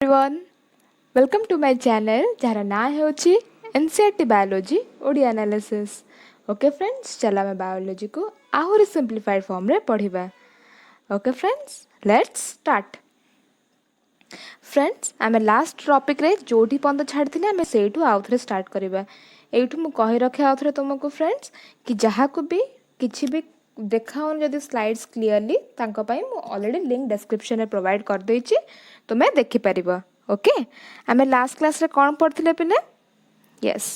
Everyone welcome to my channel जार ना हो NCERT biology Odia analysis. Okay friends, चला मैं बायोलॉजी को आहरी सिंप्लीफाइड फॉर्म रे पढ़िबा। Okay friends, let's start. Friends, आमे लास्ट टॉपिक रे जोठी पंद छाड़थिले आमे सेठू आउथरे स्टार्ट करिबा। एठू मु कहि रखे आउथरे तुमको फ्रेंड्स कि जहा को भी किछि भी देखाउन जदि स्लाइड्स क्लियरली तांको पई मु ऑलरेडी लिंक डिस्क्रिप्शन में प्रोवाइड कर देछि, तुम्हें देखि परिबा। ओके, आमे लास्ट क्लास रे कोन पढ़थिले पिले? यस,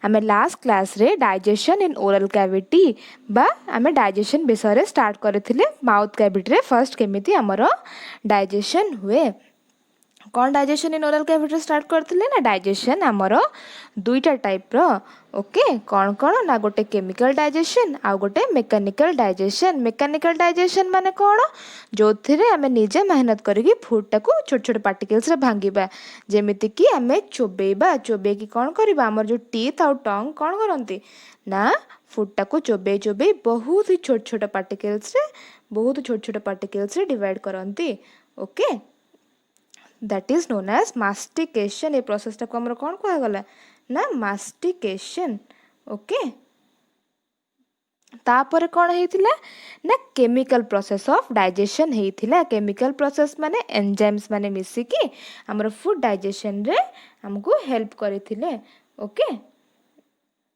आमे लास्ट क्लास रे डाइजेशन इन ओरल कैविटी बा आमे डाइजेशन विषय रे स्टार्ट करथिले। माउथ कैविटी रे फर्स्ट केमिति हमरो डाइजेशन हुए। कौन digestion in oral cavity start करते ना डाइजेशन आमर दुईटा टाइप रो। ओके, कौन कौन ना गोटे केमिकल डाइजेशन आ गोटे मेकानिकल डाइजेशन। मेकानिकल डाइजेशन माने कौन? जो थिरे आमे निजे मेहनत करिकी फूड टाको छोट छोट पार्टिकल्स रे भांगीबा, जेमिति कि आमे चोबेबा। चोबे की कौन करबा? हमर जो टीथ आ टंग कौन करंती ना फूड टाको चोबे चोबे बहुत ही छोट छोट पार्टिकल्स रे डिवाइड करंती। Okay, that is known as mastication. ये प्रोसेस टाको हमर कौन कहा गला ना मास्टिकेशन। ओके, तापर कौन हेतिला ना केमिकल प्रोसेस ऑफ डाइजेशन हेतिला। केमिकल प्रोसेस माने एंजाइम्स माने मिसी की हमर फूड डाइजेशन रे हमको हेल्प करथिले। ओके,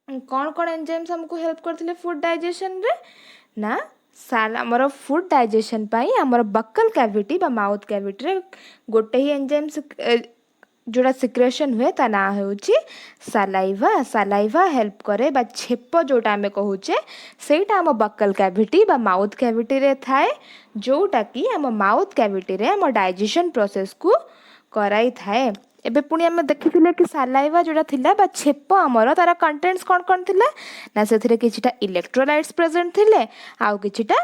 कौन कौन एंजाइम्स हमको हेल्प करथिले फूड डाइजेशन रे ना आमर फूड डाइजेशन पाई आमर बक्कल कैविटी बा माउथ कैविटी रे गोटे ही एंजाइम जोड़ा सिक्रेशन हुए ता ना होची सालाइवा। सालाइवा हेल्प करे बा छेप जोटा आमे कहूचे सेटा आम बक्कल कैविटी बा माउथ कैविटी रे थाए, जोटा कि आम माउथ कैविटी रे आम डाइजेशन प्रोसेस को कराई थाए। एबे पुणी आमे देखिथिले कि सालाइवा जोड़ा थिला बा छेप आमर तारा कंटेंट्स कोन कोन थिला ना सेथिरे किछिटा इलेक्ट्रोलाइट्स प्रेजेंट थिले आउ किछिटा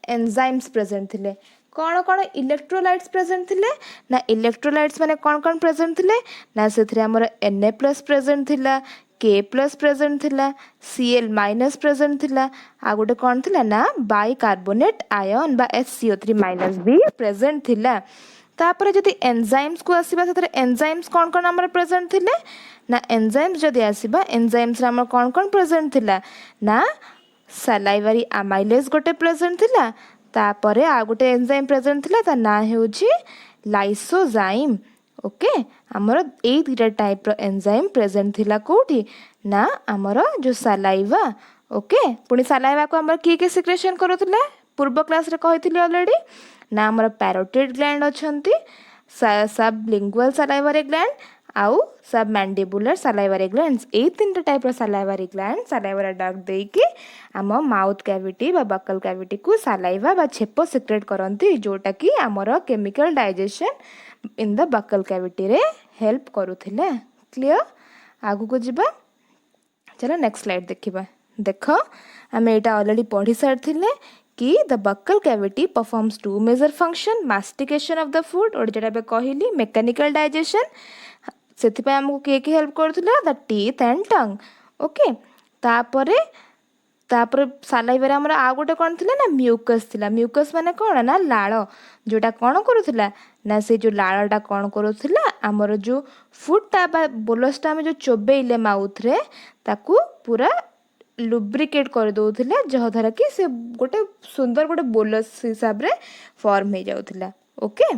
एंजाइम्स प्रेजेंट थिले। कौन कौन इलेक्ट्रोलाइट्स प्रेजेंट थिले ना इलेक्ट्रोलाइट्स माने कौन कौन प्रेजेंट थिले ना सेथिरे हमर Na+ प्रेजेंट थिला, K+ प्रेजेंट थिला, Cl- प्रेजेंट थिला आ गोटे कौन थिला ना बाइकार्बोनेट आयन बा SCO3- भी प्रेजेंट थिला। तापर जदि एंजाइम्स को आसीबा सेथरे एंजाइम्स कौन कौन हमर प्रेजेंट थिले ना एंजाइम्स जदि आसीबा एंजाइम्स रे हमर कौन कौन प्रेजेंट थिला ना सालाइवारी अमाइलेज गोटे प्रेजेंट थिला। तापरे आ गोटे एंजाइम प्रेजेंट थिला ता ना हेउची लाइसोजाइम। ओके, हमर ए दुटा टाइप रो एंजाइम प्रेजेंट थिला कोठी ना हमर जो सालाइवा। ओके, पुनी सालाइवा को हमर के सिक्रेशन करूथिले पूर्व क्लास रे कहिथिले ऑलरेडी ना हमर पैरोटिड ग्लैंड अछंती, सब लिंगुअल सालाइवारी ग्लैंड आउ सब मैंडिबुलर सालाइवारी ग्लैंड्स। ए तीनटा टाइप रो सालाइवारी ग्लैंड सालाइवारा डक देकी आम माउथ कैविटी बा बक्कल कैविटी को सालाइवा बा छेप सिक्रेट करंती, जोटा कि हमर chemical digestion in the buccal cavity रे हेल्प करूथिले। क्लियर? आगु को जिबा, चलो नेक्स्ट स्लाइड देखिबा। देखो आमे एटा ऑलरेडी पढ़ी सारथिले कि the buccal cavity performs two major function mastication of the food or जेटा बे कहिली मेकानिकल डाइजेशन सेथिपा हमको के हेल्प करथिला the teeth and tongue. Okay, तापरे तापर सालाइवारे हमर आ गोटे कौन थिला ना म्यूकस थिला। म्यूकस माने कौन ना लाळ, जोटा कौन करूथिला ना से जो लाळटा कौन करूथिला हमर जो फूडटा बा बोलसटा में जो चोबेइले माउथ रे ताकू पूरा लुब्रिकेट कर दउथिला, जह द्वारा कि से गोटे सुंदर गोटे बोलस हिसाब रे फॉर्म हो जाउथिला। ओके,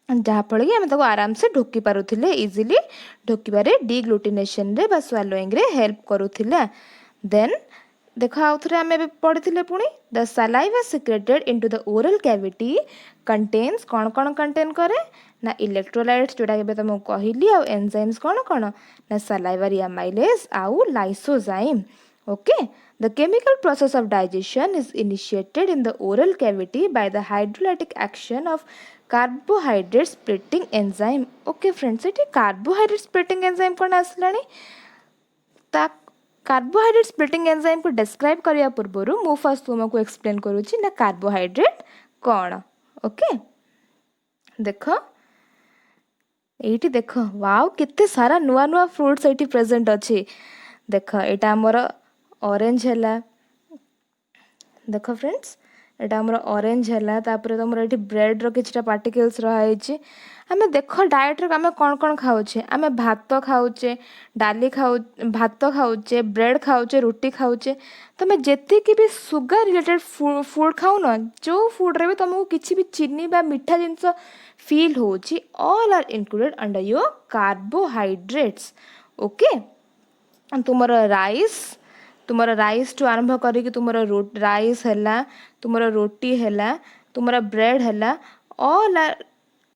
जहाँफल कि आम आराम से ढोकी पारुथिले, इजिली ढोकिबारे डिग्लुटिनेशन रे बा स्वालोइंग रे हेल्प करूथिला। देन देखो आउ थरे आमे पढ़िथिले पुणी the saliva secreted into the oral cavity contents कौन कौन कंटेन करे ना इलेक्ट्रोलाइट्स जोटा के तुमको कहली आ एंजाइम्स कौन कौन ना सालाइवारी अमाइलेज आउ lysozyme. Okay, the chemical process of digestion is initiated in the oral cavity by the hydrolytic action of carbohydrate splitting enzyme. Okay friends, it carbohydrate splitting enzyme कौन आसलानी ता कार्बोहाइड्रेट स्प्लिटिंग एंजाइम को describe करिया पूर्व मु first तुमको explain करूची ना carbohydrate कौन। ओके, देखो एठी देखो वाओ कितने सारा नुआ नुआ फ्रूट्स एठी प्रेजेंट अछि। देखो एटा हमर ऑरेंज हैला, देखो फ्रेंड्स एटा हमर ऑरेंज हैला तापर तुमर एठी ब्रेड रो किछटा पार्टिकल्स रहा आमे देख डाएट रे आमे कौन कौन खाऊचे आमे भात खाऊचे डाली खाऊ भात खाऊचे ब्रेड खाऊचे रोटी खाऊचे तमे जेति की भी सुगर रिलेटेड फूड खाऊ न जो फूड रे भी तुमको किछि भी चीनी बा मीठा जिंस फील होची all are included under your carbohydrates okay तुमर राइस टू आरंभ करिक तुमर राइस हैला तुमर रोटी हैला तुमर ब्रेड हैला ऑल आर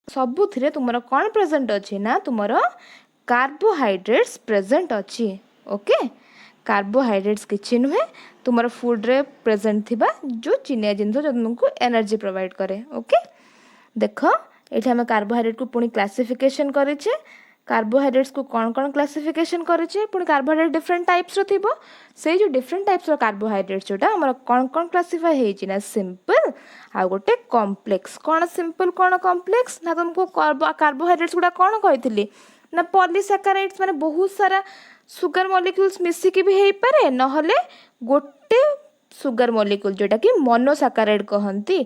सबुथिरे तुमर कौन प्रेजेंट अच्छी ना तुमर कार्बोहाइड्रेट्स प्रेजेंट अच्छी ओके कार्बोहाइड्रेट्स किछि नुहे तुमर फूड रे प्रेजेंट थिबा जो चिनिया जिंस जो तुमको एनर्जी प्रोवाइड करे ओके देख ये आम कार्बोहाइड्रेट को पुणी क्लासिफिकेशन करेचे कार्बोहाइड्रेट्स को कौन कौन क्लासिफिकेशन करेचे पुणी कार्बोहाइड्रेट डिफरेंट टाइप्स रो थिबो से जो डिफरेंट टाइप्स रो कार्बोहाइड्रेट्स जोटा हमर कौन कौन क्लासिफाई हेची ना सिंपल आ गोटे कॉम्प्लेक्स कौन सिंपल कौन कॉम्प्लेक्स ना तुमको कार्बोहाइड्रेट्स गुडा कौन कहितली ना पॉलीसैकेराइड्स माने बहुत सारा सुगर मॉलिक्यूल्स मिसिकी भी हेई पारे नहले गोटे सुगर मॉलिक्यूल जोटा कि मोनोसैकेराइड कहंती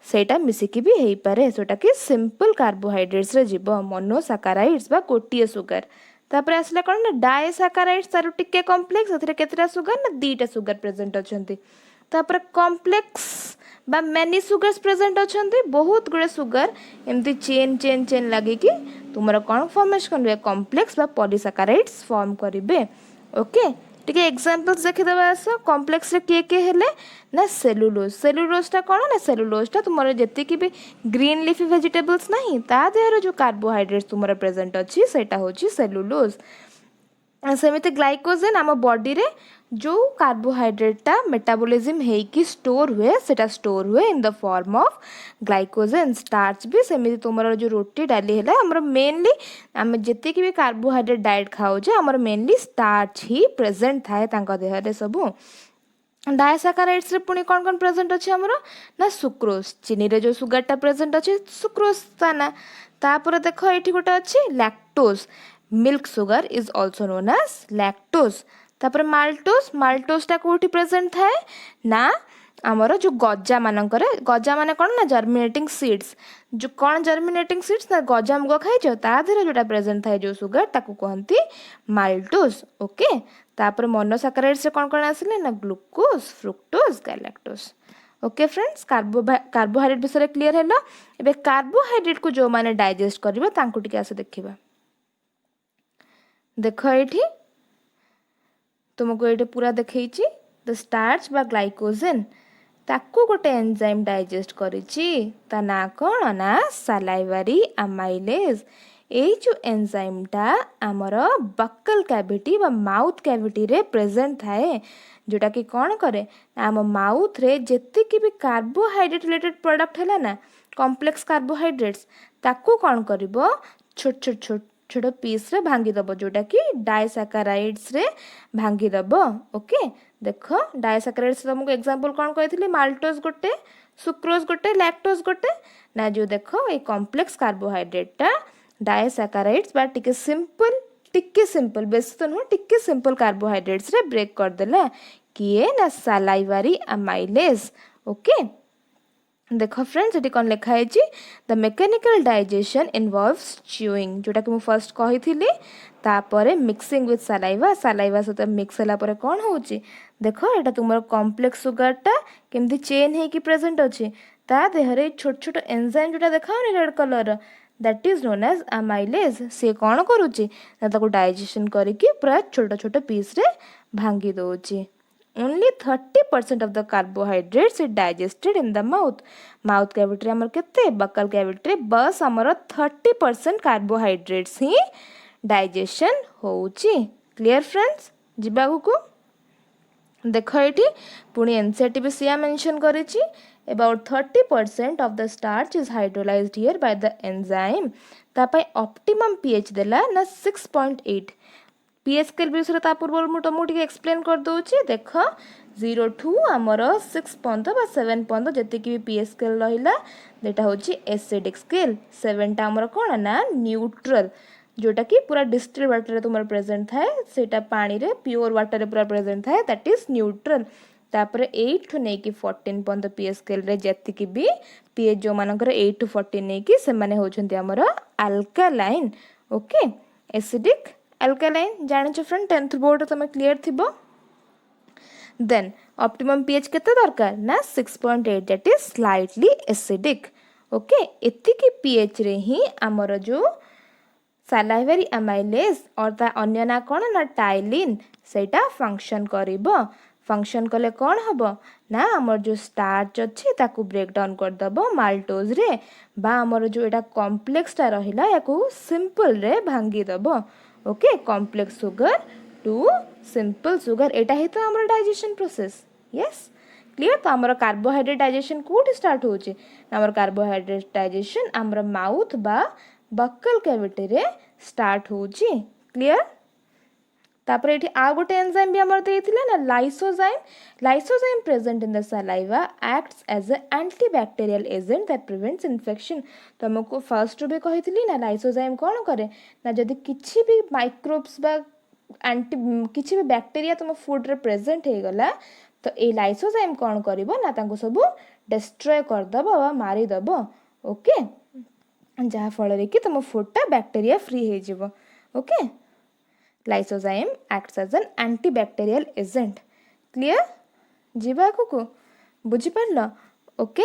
सेटा मिसिकी भी हेई पारे सोटा कि सिंपल कार्बोहाइड्रेट्स रे जीव मोनोसैकेराइड्स बा गोटिए सुगर तापर आसला कोन ना डायसैकेराइड्स तार टिके कॉम्प्लेक्स एथरे केतरा सुगर ना दीटा सुगर प्रेजेंट अछंती तापर कॉम्प्लेक्स बा मेनी सुगर्स प्रेजेंट अछंती बहुत गुडे सुगर एमती चेन चेन चेन लागे कि तुमरा कोन फॉर्मेशन करबे कॉम्प्लेक्स बा पॉलीसैकेराइड्स फॉर्म करिवे ओके टिके एग्जांपल्स देखि देबा आस कॉम्प्लेक्स रे के हेले ना सेलुलोज ता कोन ना सेलुलोज ता तुमरा जति कि भी ग्रीन लीफी वेजिटेबल्स नहीं ता देहर जो कार्बोहाइड्रेट्स तुमरा प्रेजेंट अछि सेटा होची सेलुलोज सेमिति ग्लाइकोजेन आम बॉडी रे जो कार्बोहाइड्रेटा मेटाबॉलिज्म हेकी स्टोर हुए सेटा स्टोर हुए in the form of glycogen starch भी सेमिति तुमर जो रोटी डाली है हमर मेनली आम जति भी कार्बोहाइड्रेट डाइट खाऊ जे हमर मेनली स्टार्च ही प्रेजेंट थाए तांका देह रे सबु डायसैकेराइड्स रे पुणी कौन कौन प्रेजेंट अच्छे हमर ना सुक्रोज चीनी रे जो सुगरटा प्रेजेंट अच्छे सुक्रोज ता ना तापर देख एठी गोटे अच्छे lactose milk sugar is also known as lactose तापर माल्टोज टा कोठी प्रेजेंट थाए ना आमर जो गजा माने कौन ना जर्मिनेटिंग सीड्स जो कौन जर्मिनेटिंग सीड्स ना गजा मुग खाई ता देहरे जोटा प्रेजेंट थाए जो सुगर ताकू कहती माल्टोज ओके तापर मोनोसैकेराइड्स रे कौन कौन आसिले ना glucose fructose galactose okay friends carbohydrate विषय क्लियर है एबे कार्बोहाइड्रेट को जो माने डाइजेस्ट करिवे तांको टिके आसे देखिबा देख ये तुमको ये पूरा देखी द स्टार्च बा ग्लाइकोजेन ताकू गोटे एंजाइम डाइजेस्ट करिछि ता ना कौन ना सलाइवरी अमाइलेज ए जो एंजाइम टा आमर बक्कल कैविटी बा माउथ कैविटी रे प्रेजेंट थाए जोटा कि कौन करे आम माउथ रे जेति की भी कार्बोहाइड्रेट रिलेटेड प्रोडक्ट है ना कॉम्प्लेक्स कार्बोहाइड्रेट्स ताकू कौन करिवो छोट छोट छोट छोट पीस रे भांगी दबो जोटा कि डायसैकेराइड्स रे भांगी दबो ओके देखो डायसैकेराइड्स तुमको एग्जांपल कौन कहितली माल्टोज गोटे सुक्रोज गोटे लैक्टोज गोटे ना जो देखो ये कॉम्प्लेक्स कार्बोहाइड्रेट टा डायसैकेराइड्स बा टिके सिंपल बेस तो नुह टिके सिंपल कार्बोहाइड्रेट्स रे ब्रेक कर देला किए ना सलाइवरी अमाइलेज ओके देखो फ्रेंड्स ये कौन लिखा है the mechanical digestion involves chewing जोटा कि मु फर्स्ट कही थी तापरे मिक्सिंग विथ सलाइवा सहित मिक्स होला परे कौन होची देखो एटा तुमर कॉम्प्लेक्स सुगर टा केमती चेन है कि प्रेजेंट अच्छे ता देहरे छोट छोट एंजाइम जोटा देखाओ red colour that is known as amylase से कौन करुची ताको डाइजेशन करके पूरा छोट छोट पीस रे भांगी दोची only 30% of the carbohydrates is digested in the mouth cavity रे हमर केते बक्कल कैविटी रे बस हमर 30% कार्बोहाइड्रेट्स ही डाइजेशन होउची क्लियर फ्रेंड्स जिबागु को देखो एठी पुणी एनसीईआरटी भी Siya mention करिची about 30% of the starch is hydrolyzed here by the enzyme तापाई ऑप्टिमम पीएच देला ना 6.8 पीएच स्केल विषय ता पूर्व मु तुमको टिके एक्सप्लेन कर दोची देख 0 टू आमर 6 पर्यंत बा 7 पर्यंत जति कि पीएच स्केल रहिला देटा होची एसिडिक स्केल 7 टा आमर कोन ना न्यूट्रल जोटा कि पूरा डिस्टिल वाटर रे तुमर प्रेजेंट थाए सेटा पानी रे प्योर वाटर रे पूरा प्रेजेंट थाए दैट इज न्यूट्रल तापर 8 ठू नेकी 14 पर्यंत पीएच स्केल रे जतिकी भी पीएच जो मानकर 8 टू 14 नेकी से माने होचंती हमर अल्कालाइन ओके एसिडिक अल्कालाइन जानि छ फ्रेंड 10th बोर्ड तमे क्लियर थिबो देन ऑप्टिमम पीएच केते दरकार ना 6.8 that is slightly acidic okay एतिकी पीएच रे ही हमर जो सलाइवरी अमाइलेज और ता अन्य ना कोन ना टाइलिन सेटा फंक्शन करिवो फंक्शन कले कौन हम ना आमर जो स्टार्च अच्छी ताकू ब्रेक डाउन कर दबो माल्टोज रे बा आमर जो एटा कॉम्प्लेक्स टा रहिला याकू सिंपल रे भांगी दबो okay complex sugar to simple sugar एटा ही तो आमर डाइजेशन प्रोसेस यस क्लियर तो आमर कार्बोहाइड्रेट डाइजेशन कोठी स्टार्ट होची आमर कार्बोहाइड्रेट डाइजेशन आमर माउथ बा बक्कल कैविटी रे स्टार्ट होची क्लियर तापर एठी आ गोटे एंजाइम भी हमर देथिले ना lysozyme present in the saliva acts as a antibacterial agent that prevents infection तो हमको फर्स्ट भी कहितली ना लाइसोजाइम कोन करे ना जदी किछि भी माइक्रोब्स बा एंटी किछि भी बैक्टीरिया तुम फूड रे प्रेजेंट हे गला तो ए लाइसोजाइम कोन करिवो ना तांको सब डिस्ट्रॉय कर दबो बा मारी दबो ओके जहा फल रे कि तुम फूड टा बैक्टीरिया फ्री हे जिवो okay lysozyme acts as an antibacterial agent clear जीवा को बुझी पारलो ओके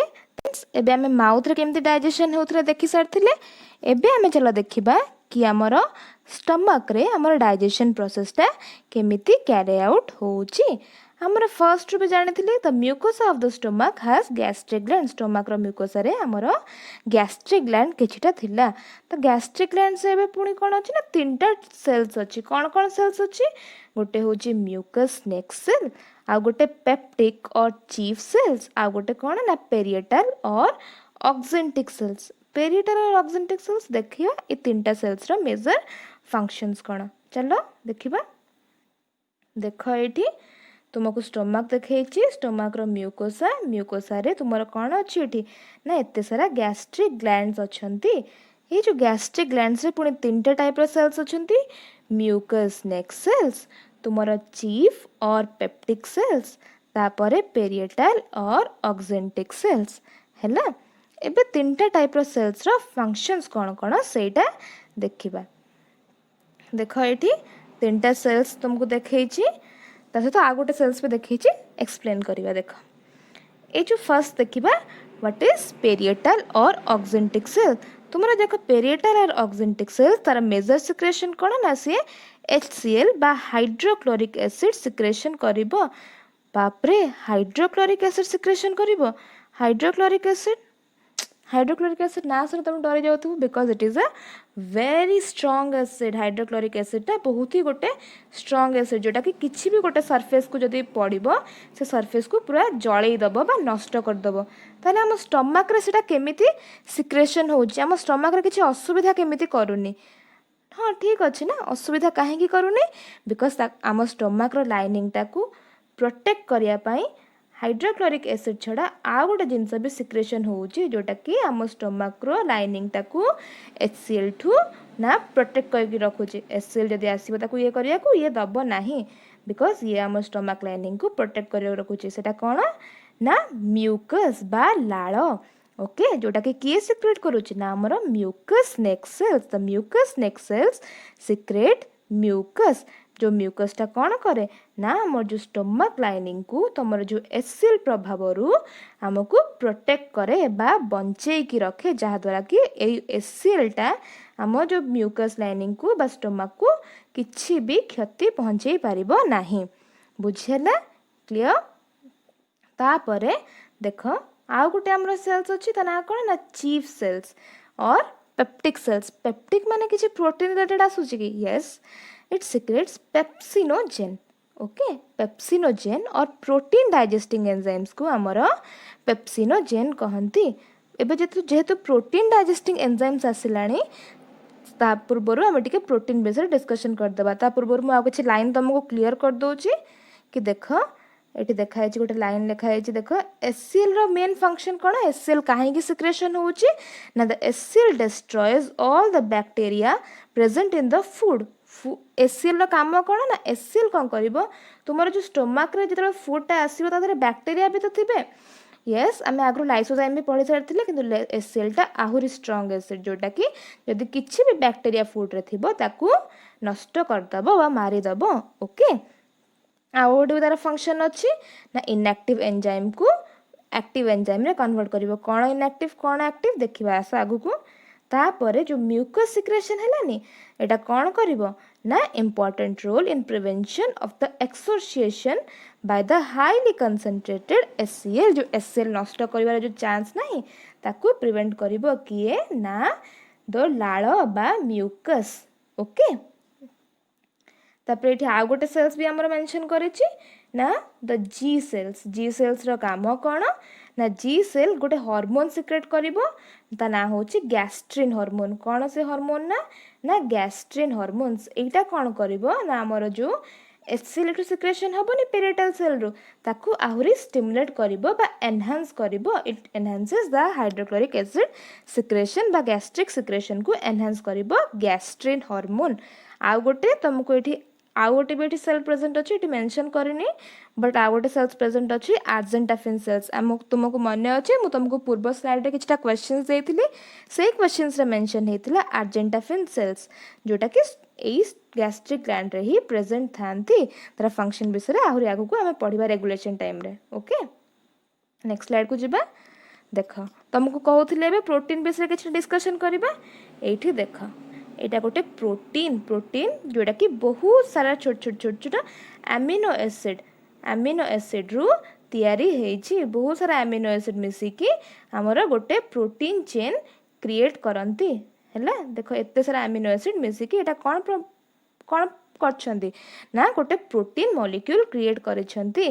एबे हमें माउथ रे केमती डाइजेशन होथरे देखि सारथिले एबे हमें चलो देखिबा कि हमर स्टमक रे हमर डाइजेशन प्रोसेस टा केमिति कैरी आउट होची हमर फर्स्ट भी जानिथिले the mucosa of the stomach has gastric gland stomach रो म्यूकोसा रे हमर गैस्ट्रिक ग्लैंड किछिटा थिला तो गैस्ट्रिक ग्लैंड से एबे पुनी कोन अछि ना तीनटा सेल्स अछि कोन सेल्स अछि गोटे होची म्यूकस नेक्स सेल आ गोटे पेप्टिक और चीफ सेल्स आ गोटे कोन ना parietal or oxyntic sales parietal or oxyntic sales देखियो ए तीनटा सेल्स रो मेजर फंक्शंस कोन चलो देखिबा देखो एठी तुमको स्टोमक देखी स्टोमक रो म्यूकोसा रे तुमर कौन अच्छी एठी ना एते सारा गैस्ट्रिक ग्लैंड्स अछंती ये जो गैस्ट्रिक ग्लैंड्स रे पुणी तीनटा टाइप रो सेल्स अछंती म्यूकस नेक्स सेल्स तुमर चीफ और पेप्टिक सेल्स तापरे पेरिएटल और ऑक्जेंटिक सेल्स हैला एबे तीनटा टाइप रो सेल्स रो फंक्शंस कौन कौन सेटा देखिबा देखो एठी तीनटा सेल्स तुमको देखैछि तो आ गोटे सेल्स पे देखी एक्सप्लेन करिवा देखो ये जो फर्स्ट देखिबा what is parietal or oxyntic cell तुमरा देखो पेरिएटल और ऑक्जेंटिक सेल तार मेजर सिक्रेशन कोन ना से HCl बा हाइड्रोक्लोरिक एसिड सिक्रेशन करिवो बाप रे हाइड्रोक्लोरिक एसिड सिक्रेशन करिवो हाइड्रोक्लोरिक एसिड ना सुन तुम डरी जाउथु because it is a very strong acid hydrochloric acid टा बहुत ही गोटे स्ट्रांग एसिड जोटा कि किछि भी गोटे सरफेस को जदी पड़िबो से सरफेस को पूरा जळेई दबो बा नष्ट कर दबो ताले हम स्टमक रे सेटा केमिति सिक्रेशन होउची हम स्टमक रे किछि असुविधा केमिति करूनी हाँ ठीक अच्छे ना असुविधा कहीं करूनी बिकज आम स्टमक रो लाइनिंग टाकू प्रोटेक्ट करिया पाई हाइड्रोक्लोरिक एसिड छड़ा आ गोटे जिनस भी सिक्रेशन होउची जोटा कि आम स्टमक रो लाइनिंग टाकू HCl ठू ना प्रोटेक्ट करके रखुची HCl जदी आसीबो ताकू ये करिया को ये दबो नाही बिकॉज ये आम स्टमक लाइनिंग को प्रोटेक्ट करके रखुची सेटा कोन ना म्यूकस बा लाळ ओके जोटा कि किए सिक्रेट करूची ना हमर mucus next cells the mucus next cells secrete mucus जो म्यूकस टा कौन करे ना हमर जो स्टमक लाइनिंग को तमर जो HCl प्रभाव रु हमको प्रोटेक्ट करे बा बंचे की रखे जहा द्वारा कि ए HCl टा हम जो म्यूकस लाइनिंग को बा स्टमक को किछि भी क्षति पहुंचे पारिबो नाही बुझियला क्लियर तापरे देखो आउ गोटे हमर सेल्स अछि ता ना कोन ना चीफ सेल्स और पेप्टिक सेल्स पेप्टिक माने किछि प्रोटीन रिलेटेड आसुछि कि yes it secretes pepsinogen okay pepsinogen और प्रोटीन डाइजेस्टिंग एंजाइम्स को हमर पेप्सिनोजेन कहंती एबे जेहेतु प्रोटीन डाइजेस्टिंग एंजाइम्स आसिलानी ता पूर्वरु हम टिके प्रोटीन बेस्ड डिस्कशन कर देबा ता पूर्वरु आ किछि लाइन तुमको क्लियर कर दोछि कि देखो एटी देखा है गोटे लाइन लिखा है देखो HCl रो मेन फंक्शन कोन HCl काहे की सिक्रेशन होउची ना the HCl destroys all the bacteria present in the food ACL काम कौन ना एसीएल कौन कर तुम जो स्टोमाक जो फुडटा आसो तादेह बैक्टेरिया भी तो थे येस आम आगु लाइसोजाइम भी पढ़ी सारी कि एसीएलटा आहुरी स्ट्रंग एसिड जोटा कि जदि किसी भी बैक्टेरिया फुड्रे थी नष्ट करदेव बा मारिदेव ओके आउ गोटे तार फंक्शन अच्छी ना इनएक्टिव एंजाइम को एक्टिव एंजाइम रे कन्वर्ट कर कौन इनएक्टिव कौन एक्टिव देखा आस आगु को तापर जो म्यूकस सिक्रेशन है एटा कौन करिवो ना important role in prevention of the excoriation by the highly concentrated HCl जो एचसीएल नष्ट करिवार जो चांस नहीं ताकू प्रिवेंट करिवो किए ना द लाळ बा म्यूकस ओके तापर ये आउ गोटे सेल्स भी आमर मेंशन करिछि ना द जी सेल्स रो काम कौन ना जी सेल गोटे हार्मोन सिक्रेट करिवो ता ना होची गैस्ट्रिन हार्मोन कौन से हार्मोन ना गैस्ट्रिन हार्मोन्स एटा कौन करिवो ना आमर जो एचसीएल सिक्रेशन हबनी पेरिटल सेल रु ताकू आहुरी स्टिमुलेट करिवो बा एनहांस करिवो it enhances the hydrochloric acid secretion बा गैस्ट्रिक सिक्रेशन को एनहांस करिवो गैस्ट्रिन हार्मोन आउ गोटे तुमको ये आउ गोटे भी सेल प्रेजेंट अच्छी ये मेंशन करनी बट आउ गोटे सेल्स प्रेजेंट अच्छी आर्जेंटाफिन सेल्स तुमको मन अच्छे मुझे तुमको पूर्व स्लाइड किछटा क्वेश्चंस देइथिली से क्वेश्चंस रे मेंशन हेतिला आर्जेंटाफिन सेल्स जोटा कि एई गैस्ट्रिक ग्लैंड रे ही प्रेजेंट थांती तार फंक्शन विषय आहुरी आगु को आमे पढ़िबा रेगुलेशन टाइम रे ओके नेक्स्ट स्लाइड को जिबा देख तुमको कहूथिले एबे प्रोटीन विषय किछ डिस्कशन करबा एठी देख एटा गोटे प्रोटीन जोटा कि बहुत सारा छोट छोट एमिनो एसिड रु तैयारी हेछि बहुत सारा एमिनो एसिड मिसिकी हमर गोटे प्रोटीन चेन क्रिएट करंती हैला देखो एते सारा एमिनो एसिड मिसिकी एटा कोन करछंती ना गोटे प्रोटीन मॉलिक्यूल क्रिएट करिसंती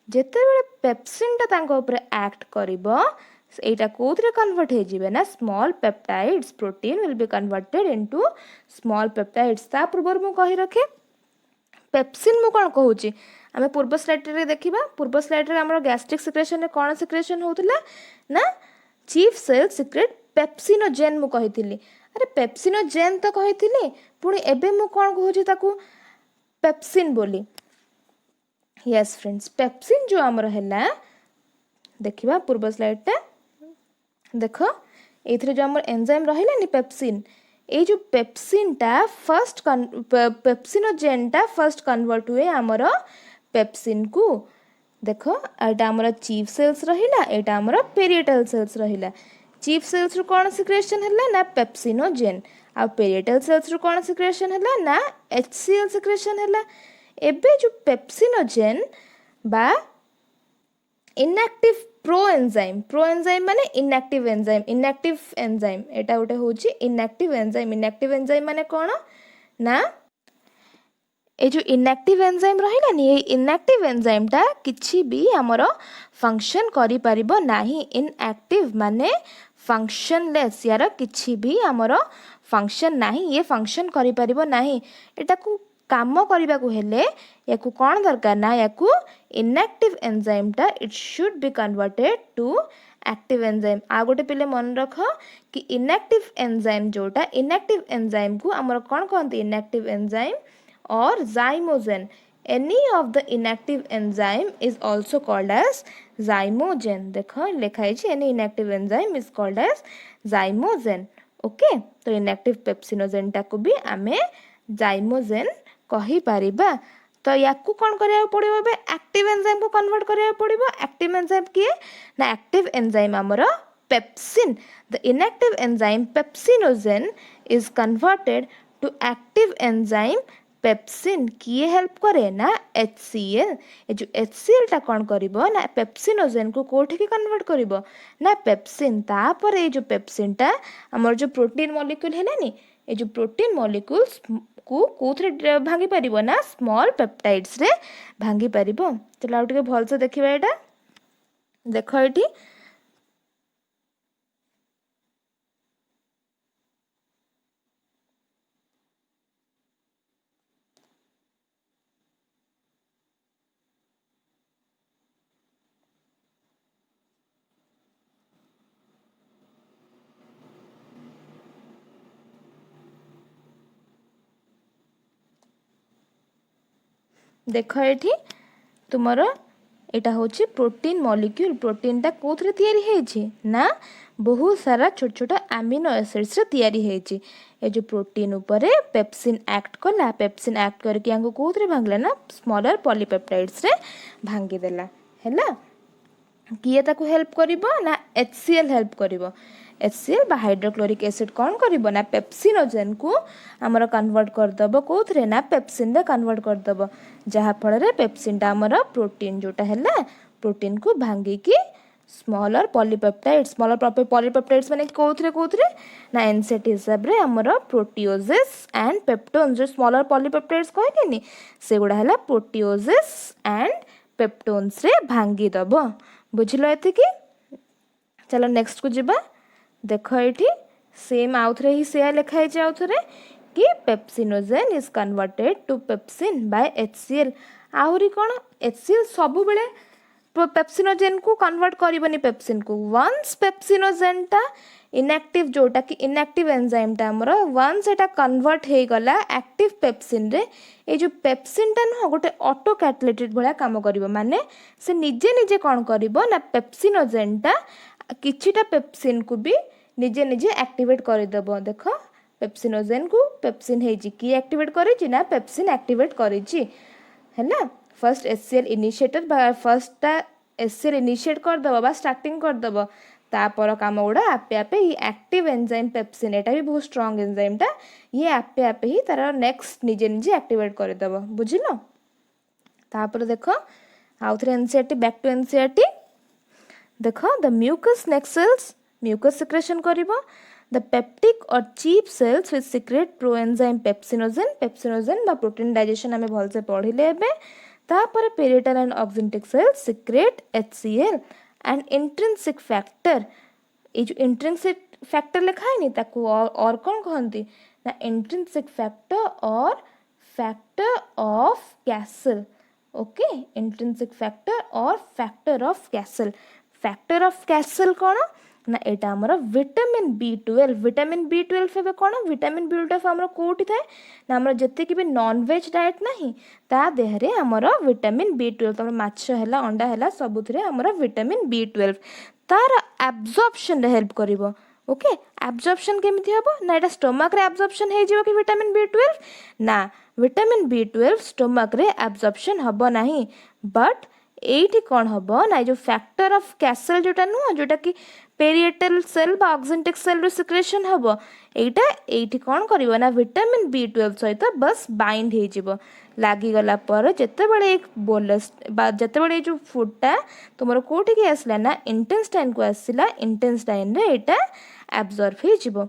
जेते बेले पेप्सिन ता तांको ऊपर एक्ट करिवो एटा कोथरे कन्वर्ट हे जिवे ना small peptides protein will be converted into small peptides ता पूर्व मु कहि रखे पेप्सिन मु कोन कहूची आमे पूर्व स्लाइड रे देखिबा पूर्व स्लाइड रे हमर गैस्ट्रिक सिक्रेशन रे कोन सिक्रेशन होतला ना चीफ सेल सिक्रेट पेप्सिनोजेन मु कहिथिली अरे पेप्सिनोजेन तो कहिथिली पुणी एबे मु कोन कहूची ताकू पेप्सिन बोली यस फ्रेंड्स पेप्सिन जो हमर हैला देखिबा पूर्व स्लाइड टा देख ये जो आम एंजाइम रहा नि पेप्सिन ये जो पेप्सिन टा फर्स्ट पेप्सिनोजेन टा फर्स्ट कन्वर्ट हुए आमर पेप्सिन को देख एटा आमर चीफ सेल्स रहिला एटा आमर पेरिएटल सेल्स रहिला चीफ सेल्स रु कौन सिक्रेशन है ना पेप्सिनोजेन आ पेरिएटल सेल्स रु कौन सिक्रेशन है ना एचसीएल सिक्रेशन है एबे जो पेप्सिनोजेन बा इनएक्टिव प्रो एंजाइम माने इनएक्टिव एंजाइम एटा गोटे होची इनएक्टिव एंजाइम माने कौन ना ए जो इनएक्टिव एंजाइम रहिला नि इनएक्टिव एंजाइम टा किछि भी हमरो फंक्शन करि परिबो नाही इनएक्टिव माने फंक्शनलेस यार किछि भी हमरो फंक्शन नाही ये फंक्शन करि परिबो नाही एटा को काम करने को हेले याकू कौन दरकार ना याकू इनएक्टिव एंजाइम टा it should be converted to active enzyme आ गोटे पिले मन रख कि इनएक्टिव एंजाइम जोटा इनएक्टिव एंजाइम को आमर कौन कहते inactive enzyme or zymogen any of the inactive enzyme is also called as zymogen देख लिखाई any inactive enzyme is called as zymogen okay तो इनएक्टिव पेप्सिनोजेन टा को भी आमे जाइमोजेन कही पारिबा तो याकू कौन करिया पड़िबो बे एक्टिव एंजाइम को कन्वर्ट करिया पड़िबो एक्टिव एंजाइम किए ना एक्टिव एंजाइम हमरो pepsin the inactive enzyme pepsinogen is converted to active enzyme pepsin किए हेल्प करे ना HCl ए जो HCl टा कौन करिबो ना पेप्सिनोजेन को कोठी के कन्वर्ट करिबो ना पेप्सिन तापर ए जो पेप्सिन टा हमर जो प्रोटीन मॉलिक्यूल है नी ए जो प्रोटीन मॉलिक्यूल्स को कोथरे भांगी परिबो ना स्मॉल पेप्टाइड्स रे भांगी परिबो चलो आउ टिके भल से देखिबा एटा देखो एटी देख ये तुमर यहाँ हूँ प्रोटीन मॉलिक्यूल। प्रोटीनटा कौन तैयारी है ना बहुत सारा छोट छोट अमीनो एसिड्स तैयारी है। ये जो प्रोटीन उपरे पेप्सिन एक्ट कला, पेप्सिन एक्ट करके कौन भांगला ना स्मॉलर पॉलीपेप्टाइड्स रे भांगीदेला है। किए ताकू हेल्प करिबो ना HCl हेल्प करिबो। HCl बा हाइड्रोक्लोरिक एसिड कौन करिबो ना पेप्सिनोजेन को हमर कन्वर्ट कर दबो कोथरे ना पेप्सिन रे कन्वर्ट कर दबो, जहा फल रे पेप्सिनटा हमर प्रोटीन जोटा हैला प्रोटीन को भांगी की स्मॉलर पॉलीपेप्टाइड्स। स्मॉलर पॉलीपेप्टाइड्स माने कोथरे ना एनसेट हिसाब रे हमर प्रोटियोजेस एंड पेप्टोन्स जो स्मॉलर पॉलीपेप्टाइड्स कहे केनी से गुडा हैला प्रोटियोजेस एंड पेप्टोन्स रे भांगी दबो। बुझिलो एते की? चलो नेक्स्ट को जिबा। देख ये सेम आउ थे ही से लिखाई आउ थे कि pepsinogen is converted to pepsin by HCl। आहरी कौन HCl सब बेले पेप्सिनोजेन को कन्वर्ट करबनी पेप्सिन को। वंस पेप्सिनोजेन टा इनएक्टिव जोटा कि इनएक्टिव एंजाइम टा हमर वंस एटा कन्वर्ट हे गला एक्टिव पेप्सिन रे, ए जो पेप्सिन टा न गोटे ऑटो कैटलिटिड भला काम करिवो। माने से निजे निजे कौन करिवो ना पेप्सिनोजेन टा किछिटा पेप्सिन को भी निजे निजे एक्टिवेट कर देबो। देख पेप्सिनोजेन को पेप्सिन हेजी की एक्टिवेट करिछि ना पेप्सिन एक्टिवेट करिछि हैला। फर्स्ट HCl इनिशिएटर बा फर्स्ट HCl इनिशिएट कर दबो बा स्टार्टिंग कर दबो, तापर काम गुड़ा आपे आपे ही एक्टिव एंजाइम पेप्सिन एटा भी बहुत स्ट्रांग एंजाइम टा ये आपे आपे ही तार नेक्स्ट निजे निजे एक्टिवेट कर दबो। बुझिलो? तापर देखो आउ थे एनसीईआरटी बैक टू एनसीईआरटी। देखो the mucus neck cells mucus secretion करिवो। The peptic or chief cells which secrete proenzyme pepsinogen. Pepsinogen बा प्रोटीन डाइजेशन आमे भल से पढ़िले एबे। तापर parietal and oxyntic cells secrete HCl and intrinsic factor. ये जो इंट्रिंसिक फैक्टर लिखा है नी ताको और कौन कहती ना intrinsic factor or factor of Castle. Okay intrinsic factor or factor of Castle. Factor of Castle कौन ना एटा हमर विटामिन B12। विटामिन B12 फेबे कौन विटामिन B12 हमर कोठी थाए ना हमर जत्ते कि भी नॉन वेज डाइट नहीं ता देहरे हमर विटामिन B12 हमर माछ हैला अंडा हैला सबुथरे हमर विटामिन B12 तार एब्जॉर्प्शन रे हेल्प करिवो। ओके एब्जॉर्प्शन केमिति हबो ना एटा स्टमक रे एब्जॉर्प्शन हे जिवो कि विटामिन B12 ना विटामिन B12 स्टमक रे एब्जॉर्प्शन हबो नाही। बट एठी कौन हबो ना जो फैक्टर ऑफ कैसल जोटा नु जोटा कि पेरिएटल सेल बा ऑक्सिंटिक सेल रो सिक्रेशन हबो एटा एठी कौन करिवो ना विटामिन B12 सहित बस बाइंड हे जिवो लागी गला पर जते बेले एक बोलस बा जते बेले जो फूडटा तुमर कोठी के आसला ना इंटेस्टाइन को आसिला इंटेस्टाइन रे एटा एब्जॉर्ब हे जिवो।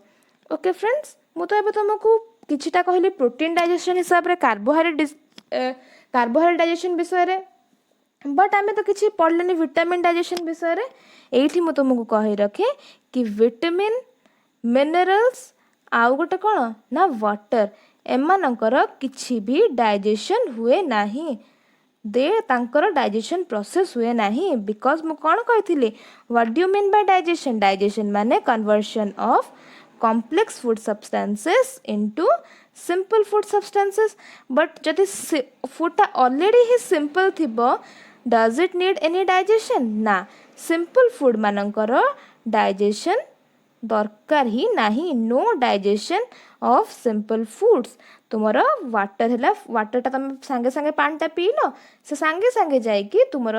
ओके फ्रेंड्स मु तो एबे तुमको किछिटा कहली प्रोटीन डाइजेशन हिसाब रे कार्बोहाइड्रेट डाइजेशन विषय रे, बट आमे तो किसी पढ़लेनी विटामिन डाइजेशन विषय रे। एठी मु तुमको कहि रखे कि विटामिन मिनरल्स आउ गोटे कौन ना वाटर एमानकर किछि भी डाइजेशन हुए नाही। दे तांकर डाइजेशन प्रोसेस हुए नाही बिकॉज मु कौन कहिथिली what do you mean by digestion. Digestion माने conversion of complex food substances into simple food substances। but जदि food टा already ही simple थिबो does it need any digestion ना simple food मानकर digestion दरकार ही नहीं। no digestion of simple foods। तुमर water है वाटर टा तुम सांगे सांगे पानी टा पीलो से सांगे सांगे जाए कि तुमर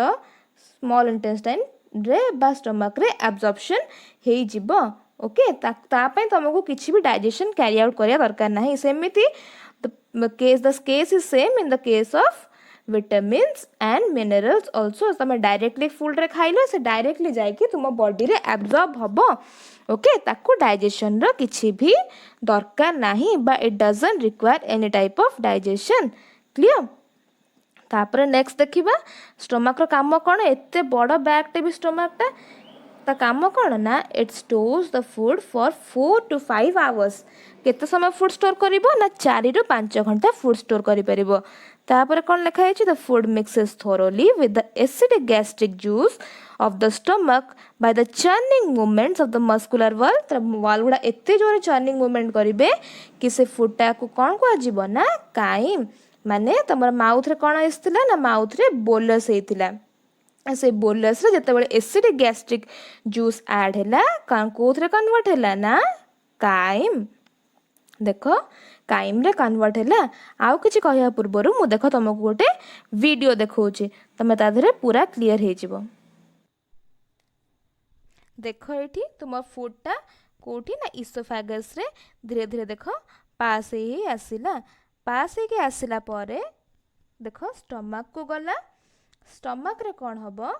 स्मॉल इंटेस्टाइन रे बा स्टमक रे एब्जॉर्प्शन हे जिवो। ओके तापाई तुमको किसी भी डाइजेशन कैरी आउट करिया दरकार नहीं। सेमिति the case is same in the case of vitamins and minerals also. तुम डायरेक्टली फूड रे खाइलो से डायरेक्टली जाइए तुम बॉडी रे एब्जॉर्ब हबो। ओके ताकू डाइजेशन रो किसी भी दरकार नहीं बा it doesn't require any type of digestion. Clear? तापर नेक्स्ट देखिबा स्टमक रो काम कोन एते बड़ बैग टे भी स्टमक टा ता काम कौन ना it stores the food for 4 to 5 hours। केते समय फूड स्टोर करिवो ना 4 ରୁ 5 घंटा फूड स्टोर करि परिवो। तापर कोन लिखा है the food mixes thoroughly with the acidic gastric juice of the stomach by the churning movements of the muscular wall. तर वॉल गुडा एते जोरे चर्निंग मूवमेंट करिवे कि से फूड टा को कोन को आजिवो ना काइम माने तुम माउथ रे कौन आसला ना माउथ रे बोलस होता से बोलस रे जितेबाला एसिडिक गैस्ट्रिक जूस ऐड है कौन कन्वर्ट है ना काइम देख काइम रे कन्वर्ट है आउ किछि कहया पूर्व मु देख तुमको गोटे वीडियो देखौछि तमे ता धरे पूरा क्लियर हे जिवो देख एठी तुम फूडटा कोठी ना इसोफेगस रे धीरे धीरे देख पास ही आसिला पास ही आसिला परे देख स्टमक को गला स्टमक रे कौन हबो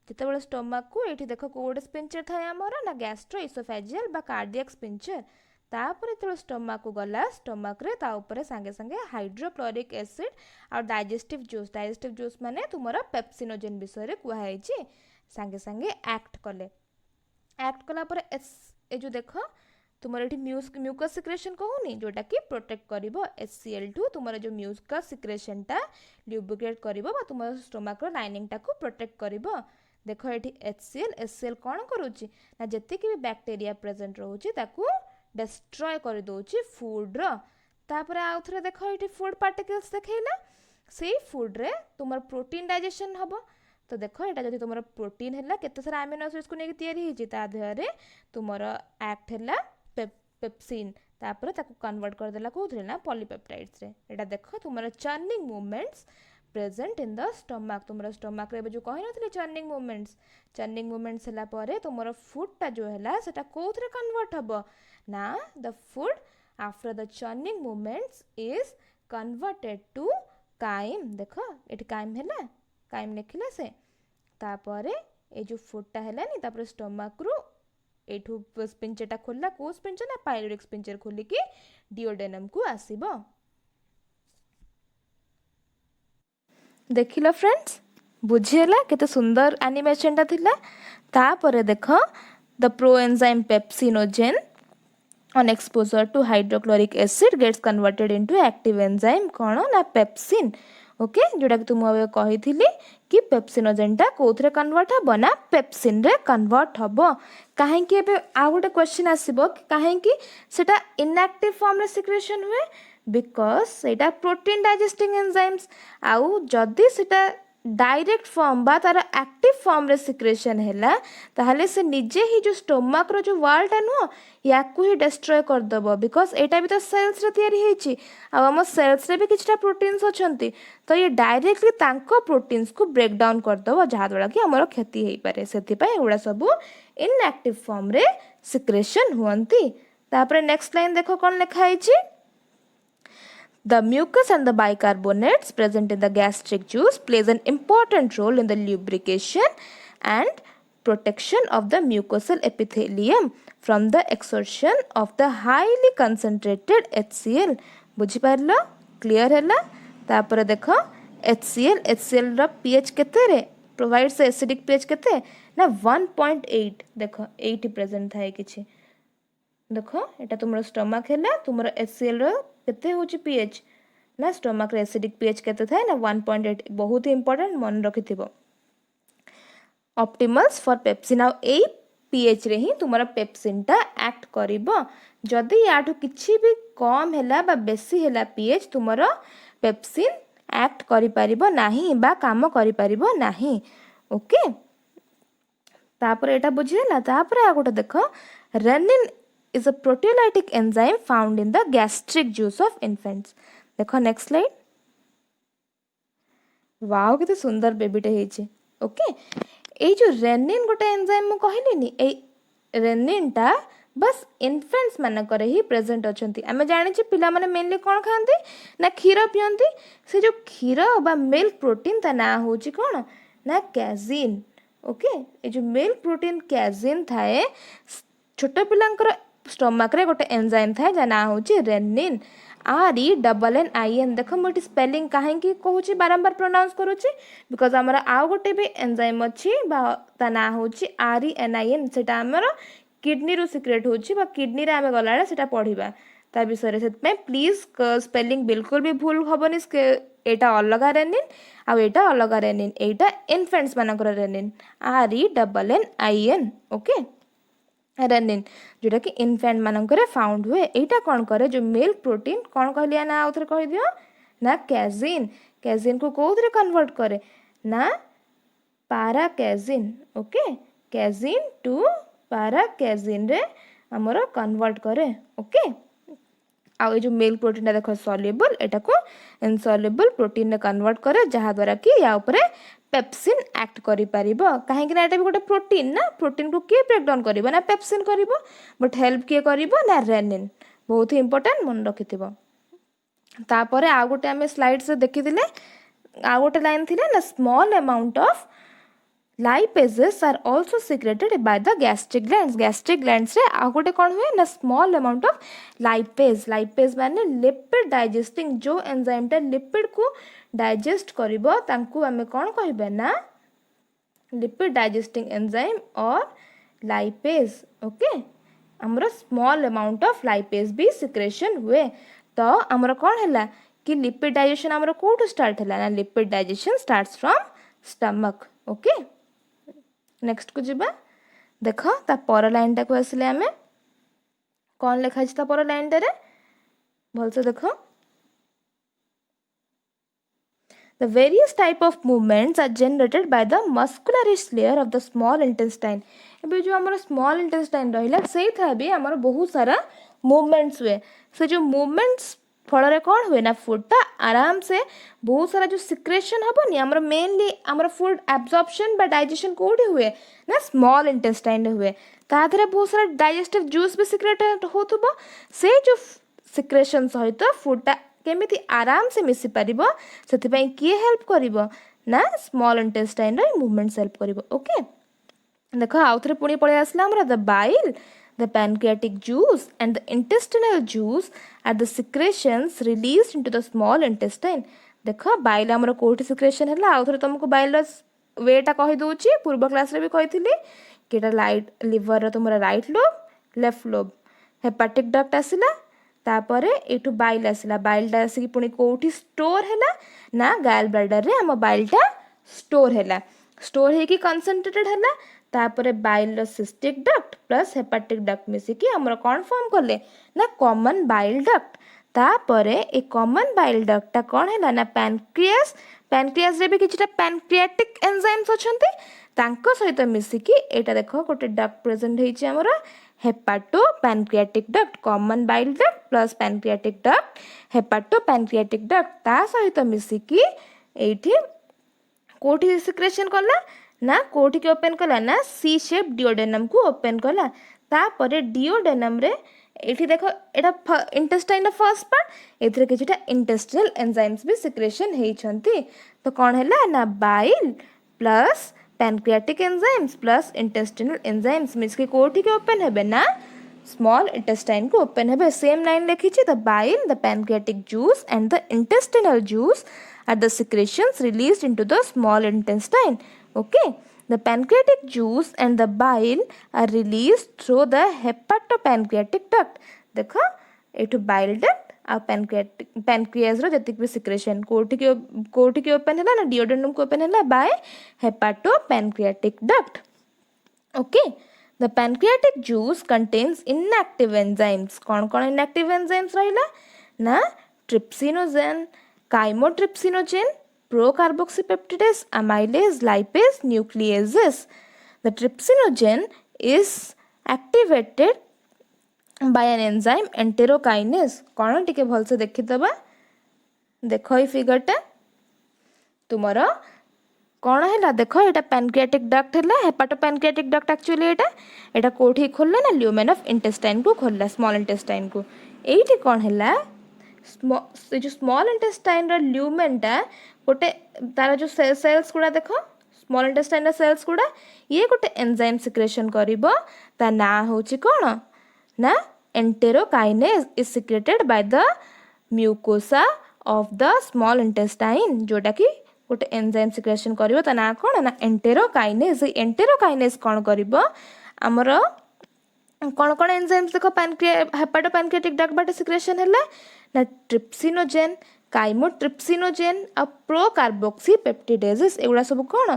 जितेबाला स्टमक को एठी देख कोड स्पिंचर थाए हमर ना गैस्ट्रो इसोफेजियल बा कार्डियक स्पिंचर तापर जो स्टमक को गला स्टमक रे ता ऊपर संगे संगे हाइड्रोक्लोरिक एसिड और डाइजेस्टिव जूस माने तुमरा पेप्सिनोजेन विषय रे कुहा हैछि संगे संगे एक्ट कला पर ए जो देख तुमर एठी म्यूकस सिक्रेशन कहूनी जोटा कि प्रोटेक्ट करिवो HCl2 तुमर जो म्यूकस सिक्रेशन टा ल्यूब्रिकेट करिवो बा तुमर स्टमक रो लाइनिंग टा को प्रोटेक्ट करिवो देख एठी HCl कोन करूची ना जति कि भी बैक्टीरिया प्रेजेंट रहूची ताकू डिस्ट्रॉय कर दोची फूड रो तापर आउ थरे देख एठी फूड पार्टिकल्स देखैला से फूड रे तुमर प्रोटीन डाइजेशन हबो तो देख एटा जदि तुमर प्रोटीन हैला केते सारा अमीनो एसिड्स को नेकी तयारी हिची ता देहरे तुमर एक्ट हैला पेप्सिन तापर ताकू कन्वर्ट कर देला कोथरे ना पॉलीपेप्टाइड्स रे एटा देख तुमर churning movements present in the stomach तुमर स्टमक रे जो कहि नथले चर्निंग मूवमेंट्स हैला परे तुमर फूड टा जो हैला सेटा कोथरे कन्वर्ट हबो ना the food after the churning movements is converted to chyme देख एठी काइम हैला काइम लिखिला से तापरे ए जो फूडटा हैला नि तापर स्टमक रु एठू स्पिंचरटा खोलला को स्पिंचर ना पाइलोरिक स्पिंचर खोली कि डिओडेनम को आसीबो देखिलो फ्रेंड्स बुझियला केते सुंदर एनिमेशन ता थिला तापरे देख the proenzyme pepsinogen on exposure to hydrochloric acid gets converted into active enzyme कौन ना पेप्सिन ओके जोटा कि तुम अब कही कि पेप्सिनोजेन टा कोथरे कन्वर्ट हबो ना पेप्सिन रे कन्वर्ट हबो काहे कि एबे आ गोटे क्वेश्चन आसीबो कि काहे कि सेटा इनएक्टिव फॉर्म रे सिक्रेशन हुए बिकॉज सेटा प्रोटीन डाइजेस्टिंग एंजाइम्स आउ जदी सेटा डायरेक्ट फॉर्म बा तार एक्टिव फॉर्म रे सिक्रेशन हैला ताहले से निजे ही जो स्टोमक रो जो वाल टा नो या को ही डिस्ट्रॉय कर दबो बिकॉज एटा भी तो सेल्स रे तयारी हेची आ हम सेल्स रे भी किछटा प्रोटीन्स अछंती तो ये डायरेक्टली तांको प्रोटीन्स को ब्रेक डाउन कर दबो जहा द्वारा कि हमरो क्षति हेई पारे सेति पय एगुडा सब इनएक्टिव फॉर्म रे सिक्रेशन हुअंती तापर नेक्स्ट लाइन देखो कोन लिखा हेची The mucus and the bicarbonates present in the gastric juice plays an important role in the lubrication and protection of the mucosal epithelium from the exertion of the highly concentrated HCl. बुझी पारलो clear हैला तापर देखो HCl रो pH केते रे provides acidic pH केते ना 1.8 देखो 8 present थाए किछि देखो एटा तुमरो स्टमक हैला तुमरो HCl रो केते होची pH ना स्टमक रे एसिडिक pH केते थाए ना 1.8 बहुत ही इंपोर्टेंट मन रखिथिबो ऑप्टिमल्स फॉर पेप्सिन आ ए pH रे ही तुमरा पेप्सिन टा एक्ट करिवो जदी याठो किछि भी कम हैला बा बेसी हैला pH तुमरा पेप्सिन एक्ट करि परिबो नाही बा काम करि परिबो नाही ओके तापर एटा बुझियला तापर आ गोटे देखो rennin is a proteolytic enzyme found in the gastric juice of infants. देखो नेक्स्ट स्लाइड वाओ केते सुंदर बेबीटे हेछि ओके ए जो रेनिन गोटे एंजाइम मु कहलिनी ए रेनिन टा बस इन्फेंट्स मान करे ही प्रेजेंट अछंती आमे जानि छी पिला माने मेनली कोन खांती ना खीर पियंती से जो खीर बा मिल्क प्रोटीन ता ना होछि कोन ना कैजिन ओके ए जो मिल्क प्रोटीन कैजिन थाए छोट पिलांकर स्टमक रे गोटे एंजाइम थाए जा ना होची रेनिन RENNIN देखो मोटी स्पेलिंग काहे की कहूची बारंबार प्रोनाउंस करूची बिकॉज हमरा आउ गोटे भी एंजाइम अछि बा ता ना होची RENIN सेटा हमरा किडनी रो सीक्रेट होची बा किडनी रे आमे गलाळे सेटा पढिबा ता विषय रे सेत में प्लीज स्पेलिंग बिल्कुल भी भूल होबनी एटा अलगा रेनिन आ एटा अलगा रेनिन एटा इन्फेंट्स मानकर रेनिन RENNIN ओके रेनिन जोटा कि इन्फेंट मानकर फाउंड हुए एटा कौन करे जो मिल्क प्रोटीन कौन कहलिया ना आउथरे कहि दियो ना कैजिन कैजिन को कौन कन्वर्ट करे ना पारा कैजिन ओके कैजिन टू पारा कैजिन रे हमर कन्वर्ट करे ओके आउ जो मिल्क प्रोटीन देख सॉल्युबल एटा को इनसॉल्युबल प्रोटीन रे कन्वर्ट करे जहा द्वारा कि या ऊपर पेप्सिन एक्ट करि परिबो काहे कि ना एटा भी गोटे प्रोटीन ना प्रोटीन को के ब्रेक डाउन करिवो ना पेप्सिन करिवो बट हेल्प के करिवो ना रेनिन बहुत ही इंपोर्टेंट मन रखिथिबो तापरे आ गोटे आमे स्लाइड से देखिथिले आ गोटे लाइन थिले ना small amount of lipases are also secreted by the gastric glands रे आ गोटे कोन हुए ना स्मॉल अमाउंट ऑफ lipase माने लिपिड डाइजेस्टिंग जो एंजाइम टा लिपिड को डाइजेस्ट करिवो तांकू हमें कोन कहबे ना लिपिड डाइजेस्टिंग एंजाइम और लाइपेज ओके हमरो स्मॉल अमाउंट ऑफ लाइपेज भी सिक्रेशन हुए तो हमरो कोन हैला कि लिपिड डाइजेशन हमरो कोठो स्टार्ट हैला ना lipid digestion starts from stomach okay next को जिबा देख ता पर लाइन टा को आसले आमे कौन लिखा ता पर लाइन टा रे भल से देख The various type of movements are generated by the muscularish layer of the small intestine. एबे जो हमर small intestine रहिला सेई था भी हमर बहुत सारा मूवमेंट्स हुए से जो मूवमेंट्स फल कौन हुए ना फूड टा आराम से बहुत सारा जो सिक्रेशन हबनी हमर मेनली हमर फूड एब्जॉर्प्शन बा डाइजेशन कोडी हुए ना स्मॉल इंटेस्टाइन हुए ता धरे बहुत सारा डाइजेस्टिव जूस भी सिक्रेट होतबो से जो सिक्रेशन सहित फूड टा केमिति आराम से मिसी परिबो सेति पई किए हेल्प करिवो ना स्मॉल इंटेस्टाइन रे मूवमेंट्स हेल्प करिवो ओके देखो आउथरे पुणी पळे आसला हमरा the bile the pancreatic juice and the intestinal juice are the secretions released into the small intestine देखो बाइल हमर कोठी सिक्रेशन हला आउथरे तुमको बाइल वेटा कहि दोची पूर्व क्लास रे भी कहिथिली केटा लाइट लिवर रो तुमरा right lobe left lobe hepatic duct आसिला तापरे एटू बाइल आसिला बाइलटा आसी पुणी कोठी स्टोर हैला ना गैल ब्लैडर रे हम बाइलटा स्टोर हैला स्टोर हे कि कंसंट्रेटेड हैला तापरे बाइल रो cystic duct plus hepatic duct मिसी कि हमर कोन फॉर्म करले ना कॉमन बाइल डक्ट तापरे ए कॉमन बाइल डक्ट ता कोन हैला ना पैनक्रियास रे भी किछटा पैनक्रियाटिक एंजाइम्स अछंती तांको सहित मिसी कि एटा देखो गोटे डक्ट प्रेजेंट हेछि हमर hepato pancreatic duct common bile duct plus pancreatic duct hepato pancreatic duct ता सहित मिसी कि एठी कोठी सिक्रेशन करला ना कोठी के ओपन कला ना सी शेप डिओडेनम को ओपन कला तापरे डिओडेनम रे एठी देखो एटा इंटेस्टाइन द फर्स्ट पार्ट एथरे किछटा इंटेस्टिनल एंजाइम्स भी सिक्रेशन हेइ छंती तो कोन हैला ना bile plus pancreatic enzymes plus intestinal enzymes means के कोठी के ओपन हेबे ना स्मॉल इंटेस्टाइन को ओपन हेबे सेम लाइन लिखी छी the bile the pancreatic juice and the intestinal juice are the secretions released into the small intestine okay the pancreatic juice and the bile are released through the hepatopancreatic duct देखो एठो bile duct आ pancreas रो जतिक भी secretion कोठी के open हैला ना duodenum को open हैला by hepatopancreatic duct okay the pancreatic juice contains inactive enzymes कौन inactive enzymes रहिला ना trypsinogen chymotrypsinogen procarboxypeptidase, amylase, lipase, nucleases. The trypsinogen is activated by an enzyme enterokinase. कौन टिके भल से देखि दबा देखो ई फिगर टा तुमरो कौन हैला देखो एटा पैनक्रियाटिक डक्ट हैला हेपाटोपैनक्रियाटिक डक्ट एक्चुअली एटा कोठी खोलला ना ल्यूमेन ऑफ इंटेस्टाइन को खोलला स्मॉल इंटेस्टाइन को एठी कौन हैला जो स्मॉल इंटेस्टाइन रो ल्यूमेन टा गोटे तार जो सेल्स गुड़ा देख स्मॉल इंटेस्टाइन सेल्स गुड़ा ये गोटे एंजाइम सिक्रेशन करिबो ता ना होची कोन ना enterokinase is secreted by the mucosa of the small intestine जोटा कि गोटे एंजाइम सिक्रेशन करिबो ता ना कोन ना एंटेरोकाइनेज कोन करिबो हमर कोन एंजाइम्स देखो हेपाटोपैनक्रियाटिक डक्ट बाटे सिक्रेशन हैला ना ट्रिप्सिनोजेन काइमोट्रिप्सिनोजेन आ प्रोकार्बोक्सीपेप्टिडेजेस एगुड़ा सब कौन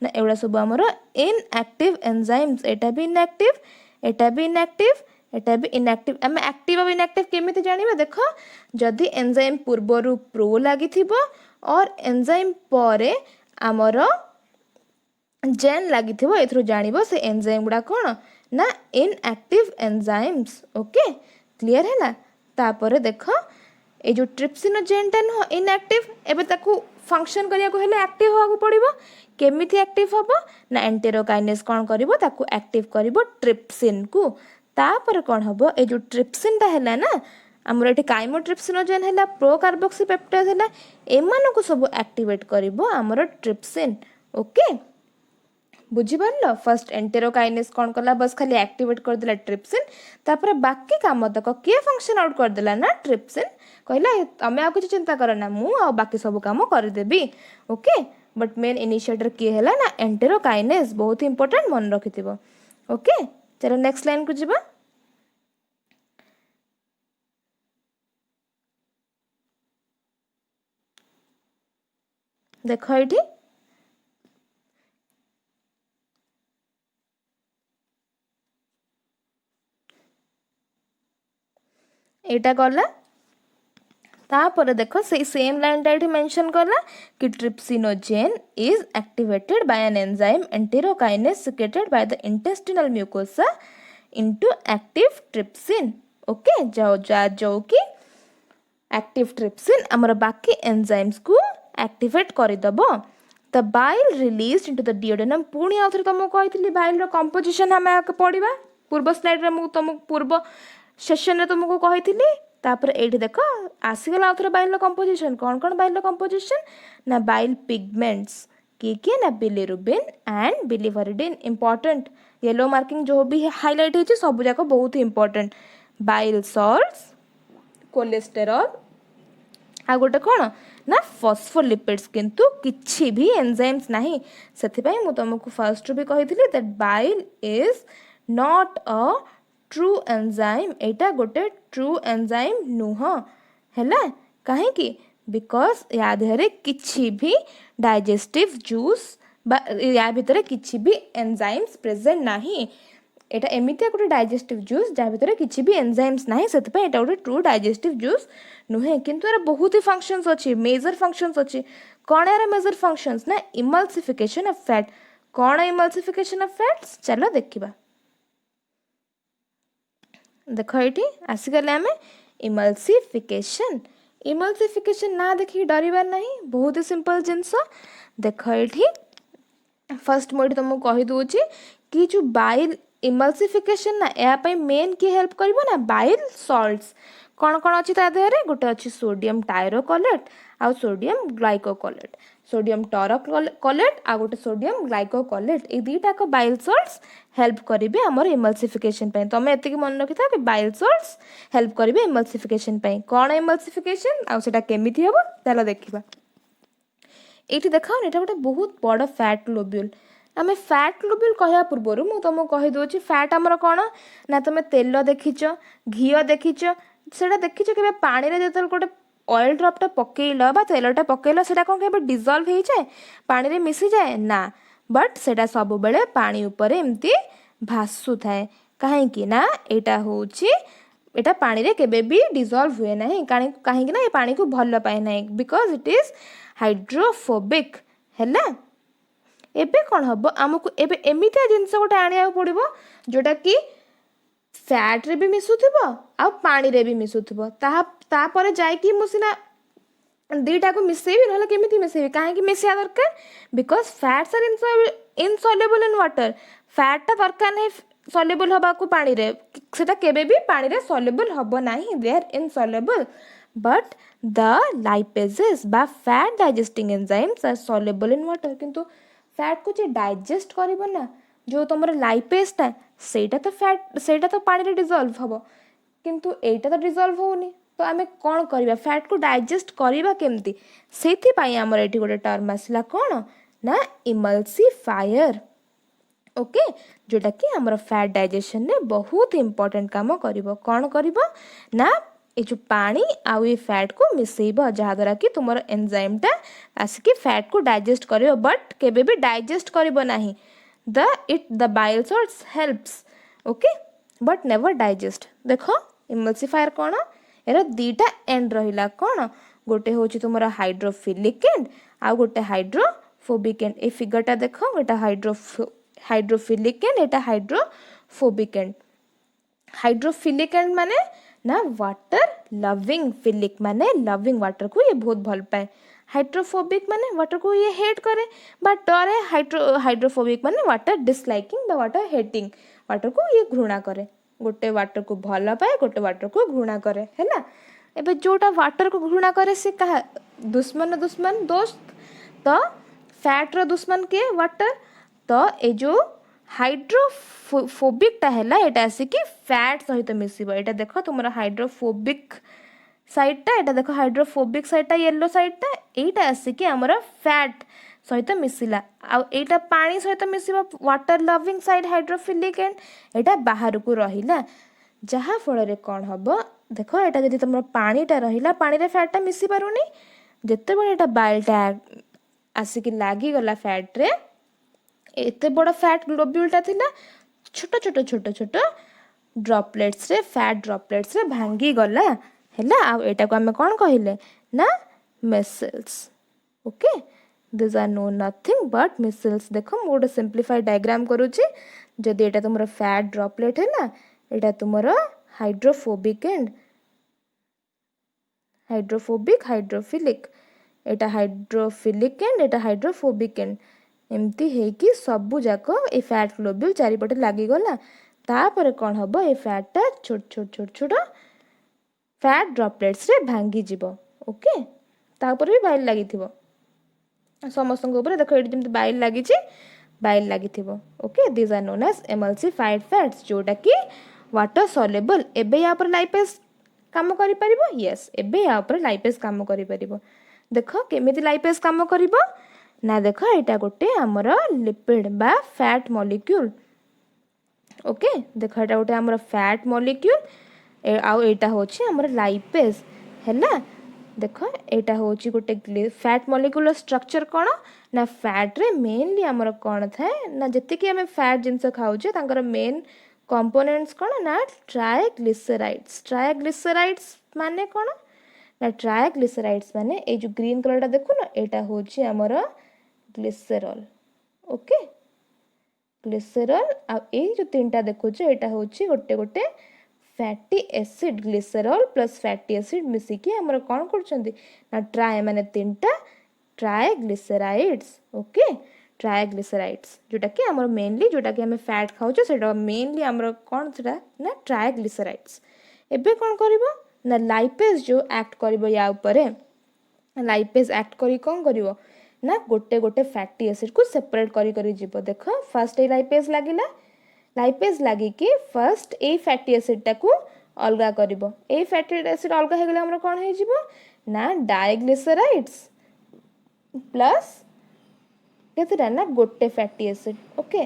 ना एगुड़ा सब आमर इनएक्टिव एंजाइम्स एटा भी इनएक्टिव एटा भी इनएक्टिव आम एक्टिव और इनएक्टिव केमिति जानिबा देख जदि एंजाइम पूर्वरु प्रो लागिथिबो और एंजाइम परे आमर जेन लागिथिबो एथरो जानिबो से एंजाइम गुडा कोन ना इनएक्टिव एंजाइम्स ओके क्लियर हैला तापरे देख ए जो ट्रिप्सिनोजेनटा नुह इनएक्टिव एबे ताकू फंक्शन करिया को हेले एक्टिव होगा पड़िबो केमिति एक्टिव हबो ना एंटेरोकाइनेस कोन करिवो ताकू एक्टिव करिवो ट्रिप्सिन को तापर कोन हबो ए जो ट्रिप्सिन ता हैला ना हमर एठी काइमोट्रिप्सिनोजेन हैला प्रो कार्बोक्सी पेप्टाइड हैला एमान को सब एक्टिवेट करिवो हमर ट्रिप्सिन ओके बुझी पारलो फर्स्ट एंटेरोकाइनेस कौन कला बस खाली एक्टिवेट कर देला ट्रिप्सिन तापर बाकी काम तक किए फंक्शन आउट कर देला ना ट्रिप्सिन कहला तमे आ कुछ चिंता कर ना मु आ बाकी सब काम कर देबी ओके बट मेन इनिशिएटर किए हैला ना एंटेरोकाइनेस बहुत इंपोर्टेंट मन रखिथिबो ओके चलो नेक्स्ट लाइन को जिबा देखो एठी एटा गला तापर देखो से सेम लाइन टा मेंशन करला कि trypsinogen is activated by an enzyme enterokinase secreted by the intestinal mucosa into active trypsin okay जो कि एक्टिव ट्रिप्सिन हमर बाकी एंजाइम्स को एक्टिवेट कर दबो the bile released into the duodenum पुणी आउथरे तुमको कहितली बाइल रो कंपोजिशन हम पढिबा पूर्व स्लाइड रे मु तुमको पूर्व सेशन रे तुमको कहितली तापर एठी देखो आसीगला आउथरे बाइल रो कंपोजिशन कौन बाइल रो कंपोजिशन ना बाइल पिगमेंट्स के ना bilirubin and biliverdin important yellow marking जो भी हाईलाइट है सब जाक बहुत इंपोर्टेंट बाइल सॉल्ट्स कोलेस्टेरॉल आ गोटे कौन ना फॉस्फोलिपिड्स किंतु किछि भी एंजाइम्स नहीं सेथिपाई मु तुमको फर्स्ट भी कहितली that bile is not a true enzyme एटा गोटे ट्रू एंजाइम नुह हैला काहे कि बिकॉज या देहरे किछि भी डाइजेस्टिव जूस या भितर किछि भी एंजाइम्स प्रेजेंट नाही एटा एमितिया गोटे डाइजेस्टिव जूस जहाँ भितर किछि भी एंजाइम्स नाही सेतपे एटा गोटे ट्रू डाइजेस्टिव जूस नुहे किंतु एरा बहुत ही फंक्शंस अछि मेजर फंक्शंस अछि कोन एरा मेजर फंक्शंस ना emulsification of fat cone emulsification of fats चलो देखिबा देखो ये आसीगले आम इमल्सिफिकेशन इमल्सिफिकेशन ना देखिए डरबार नहीं बहुत ही सिंपल जिनस देख ये फर्स्ट मुझे तुमको कहीदे कि जो बाइल इमल्सिफिकेशन ना यापाई मेन किए हेल्प कर ना बाइल सॉल्ट्स कौन कौन अच्छी देहरे गोटे अच्छी सोडियम टायरोकोलेट आउ सोडियम ग्लाइकोकोलेट सोडियम टॉरोकोलेट आ गोटे सोडियम ग्लाइकोकोलेट ए दुईटा बाइल सॉल्ट्स हेल्प करेंगे आमर इमल्सिफिकेशन तुम एति मन रखी था कि बाइल सॉल्ट्स हेल्प करेंगे इमल्सिफिकेशन कौन इमल्सिफिकेशन आउटा केमिति हम चलो देखा ये देखा ये गोटे बहुत बड़ फैट लोब्यूल आम फैट लोब्यूल कहया पूर्व मुझे तुमको कहीदे फैट आमर कौन ना तुम तेल देखीच घी देखीच से देखीच के पानी में जो गोटे ऑयल ड्रॉपटा पकेल बा तेलटा पकेल से कौन के डिजल्व हो जाए पानी रे मिसी जाए ना बट सेटा सब बेले पानी ऊपर एमती भासु थाए कहीं ना एटा होची एटा पानी रे केबे भी डिजल्व हुए ना कहीं ना ये पानी को भल पाए ना बिकॉज इट इज हाइड्रोफोबिक है एबे कौन हम आमको एबे एमितिया जिनस गोटे आनिया पड़ो जोटा कि फैट रे भी मिसुथिबो आ पानी रे भी मिसुथिबो तापर जाइकी मु सिना दुईटा को मिसेबी ना केमिति मिसेबी कहीं मिसिया दरकार because fats are insoluble in water फैटा दरकार नहीं सॉल्युबल हवा को पानी रे सेटा केबे भी पानी रे सॉल्युबल हबो नहीं they are insoluble but the lipases बा fat digesting enzymes are soluble in water किंतु फैट को जे डाइजेस्ट करिवो ना जो तुमर लाइपेजटा सेटा तो फैट सेटा तो पानी रे डिजॉल्व हबो किंतु एटा तो डिजॉल्व होनी तो आम कौन करवा फैट को डाइजेस्ट करवा केमती से आमर ये गोटे टर्म आसला कौन ना इमल्सिफायर ओके जोटा कि आमर फैट डाइजेशन ने बहुत इंपोर्टेंट काम करिवो कौन करिवो ना ये जो पानी आउ ये फैट को मिसेब जहाद्वारा कि तुम एंजाइमटा आसिक फैट को डाइजेस्ट करिवो बट केबे भी डाइजेस्ट करिवो नाही the bile salts helps okay but never digest. देख इमल्सिफायर कौन यार दीटा एंड रहिला कौन गोटे हूँ तुम हाइड्रोफिलिक एंड आउ गोटे हाइड्रोफोबिक एंड। ए फिगरटा देख गोटा hydrophilic and Etah hydrophobic and. Hydrophilic and माने ना वाटर लविंग, फिलिक माने लविंग वाटर को ये बहुत भल पाए। हाइड्रोफोबिक माने वाटर को ये हेट करे बा डरे। हाइड्रोफोबिक माने वाटर डिसलाइकिंग बा वाटर हेटिंग, वाटर को ये घृणा करे। गोटे वाटर को भल पाए गोटे वाटर को घृणा करे है। एबे जोटा वाटर को घृणा करे से कहा दुश्मन दोस्त। तो फैट रो दुश्मन के वाटर। तो ए जो हाइड्रोफोबिकटा है एटा आसिक फैट सहित मिसिबो। एटा देख तुम हाइड्रोफोबिक साइडटा, एटा देख हाइड्रोफोबिक साइडटा येलो साइडटा, एटा आसिक आमर फैट सहित मिसिला। आउ एटा पानी सहित मिसिबो water loving side hydrophilic and एटा बाहर को रहिला। जहाँ फल रे कौन हम देख एटा जदि तुम पानीटा रहिला पानी रे फैटटा मिसी पारुनी। जेते बड़े एटा बाइलटा आसिक लागिगला फैट रे एते बड़ फैट ग्लोब्यूलटा थिला छोट छोट छोट छोट ड्रॉपलेट्स रे फैट ड्रॉपलेट्स रे भांगी गला हैला। आ एटा को हमें कौन कहिले ना micelles. Okay this are no nothing but micelles. देखो मोटे सिंप्लीफाइड डायग्राम करूची। जदि एटा तुमरा फैट ड्रॉपलेट है ना एटा तुमरा hydrophobic and hydrophilic, Etah hydrophilic and Etah hydrophobic and. एमती है कि सबू जाक ए फैट ग्लोब्यूल चारिपटे लागिगला। तापर कौन हम ए फैटा छोट छोट छोट छोट फैट ड्रॉपलेट्स रे भांगी जीवो। ओके तापर भी बाइल लगी समस्त ऊपर देख ये जमी बाइल लगी बाइल लगी। Okay this are known as emulsified fats जोटा कि वाटर सॉल्युबल। एबे या पर लाइपेज काम करि परिबो। यस एबे या पर लाइपेज काम करि परिबो। देख केमिति लाइपेज काम करिबो ना देख एटा गोटे आमर लिपिड बा फैट मॉलिक्यूल। ओके देख एटा गोटे आमर फैट मॉलिक्यूल आउ एटा होची आमर लाइपेज हैला। देख एटा होची गोटे फैट मॉलिक्यूल स्ट्रक्चर कौन ना फैट रे मेनली आमर कौन थाए ना जति कि हमें फैट जिनस खाऊचे तांकर मेन कंपोनेंट्स कौन ना ट्राइग्लिसराइड्स। ट्राइग्लिसराइड्स माने कौन ना ट्राइग्लिसराइड्स माने ए जो ग्रीन कलरटा देखु ना एटा होची आमर ग्लिसरॉल। ओके ग्लिसरॉल आ ए जो तीनटा देखुचे एटा होची गोटे गोटे fatty acid. Glycerol plus fatty acid मिसिकी हमर कौन करछंदी ना ट्राई माने तीनटा ट्राइग्लिसराइड्स। ओके ट्राइग्लिसराइड्स जोटा कि हमर मेनली जोटा कि हमें फैट खाउछे सेटा मेनली हमर कौन सेटा ना ट्राइग्लिसराइड्स। एबे कौन करिवो ना लाइपेज जो एक्ट करिवो या ऊपरे लाइपेज एक्ट करी कौन करिवो ना गोटे गोटे फैटी एसिड को सेपरेट करी जीवो। देख फर्स्ट ए लाइपेज लागिला लाइपेज लगी कि फर्स्ट ए फैटी एसिडटा को अलग करिवो। ए फैटी एसिड अलग हो गले हमर कोन हे जीवो ना डाइग्लिसराइड्स प्लस केतेटा ना गोटे फैटी एसिड। ओके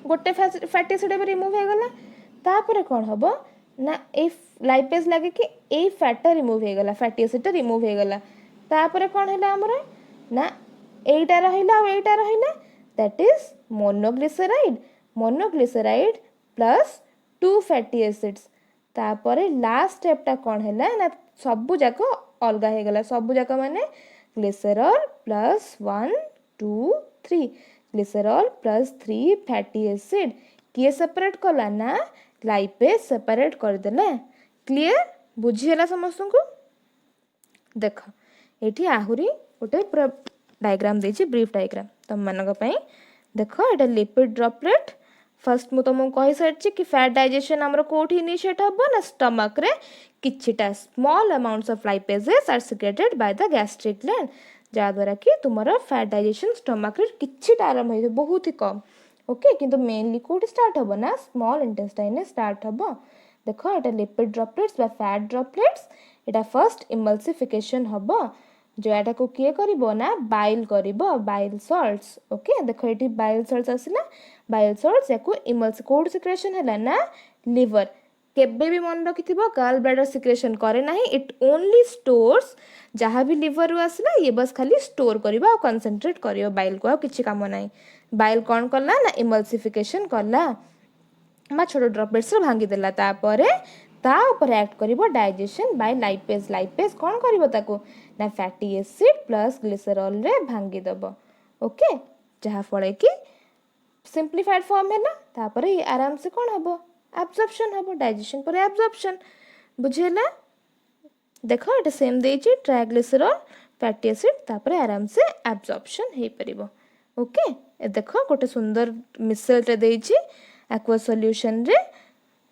गोटे फैटी एसिड एबे रिमूव हो गला। तापर कोन हबो ना ए लाइपेज लगे कि ए फैटटा रिमूव हो गला फैटी एसिडटा रिमूव हो गला। तापर कोन हैला हमर ना एटा रहिला आ एटा रहिला that is monoglyceride. Monoglyceride plus 2 fatty acids. तापरे लास्ट स्टेपटा कौन है ना सबू जाक अलग हो गला। सबू जाक माने glycerol plus 1 2 3 glycerol plus 3 fatty acid किए सेपरेट कला ना लाइपेज सेपरेट करदेला। क्लियर बुझीगला समस्त को। देख ये आहुरी गोटे पूरा डायग्राम देछि ब्रीफ डायग्राम तुम मानक पई। देख एटा लिपिड ड्रॉपलेट फर्स्ट मु तुमको कहि सारछि कि फैट डाइजेशन हमर कोठी इनिशिएट हबो ना स्टमक रे किछिटा small amounts of lipases are secreted by the gastric gland जा द्वारा कि तुमर फैट डाइजेशन स्टमक रे किछिटा आरंभ होय बहुत ही कम। ओके किंतु मेनली कोठी स्टार्ट हबो ना स्मॉल इंटेस्टाइन ने स्टार्ट हबो। देखो एटा लिपिड ड्रॉपलेट्स बा फैट ड्रॉपलेट्स एटा फर्स्ट इमल्सिफिकेशन हबो जो एटा को किए करिवो ना बाइल करिवो बाइल सॉल्ट्स। ओके देखो एटी बाइल सॉल्ट्स आसिला बाइल सॉल्ट्स याको इमल्स कोड सिक्रेशन हैला ना लिवर। केबे भी मन रखिथिबो गॉल ब्लैडर सिक्रेशन करे नाही इट ओनली स्टोर्स जहाँ भी लिवर रु आसिला ये बस खाली स्टोर करिवो आ कंसंट्रेट करिवो बाइल को आ किछि काम नाही। बाइल कोन करला ना इमल्सिफिकेशन करला छोट ड्रपलेट्स भांगी देला तापर ता ऊपर एक्ट करिवो डाइजेशन बाय लाइपेज लाइपेज कौन करिवो ताको ना फैटी एसिड प्लस ग्लिसरॉल रे भांगी दबो ओके जहा फळे कि सिंप्लीफाइड फॉर्म है ना तापर ये आराम से कौन हबो एब्जॉर्प्शन हबो डाइजेशन पर एब्जॉर्प्शन बुझेला देखो एटा सेम देछि ट्राइग्लिसरॉल फैटी एसिड तापर आराम से एब्जॉर्प्शन हे परिबो ओके ए देखो गोटे सुंदर मिक्सचर रे देछि एक्वा सॉल्यूशन रे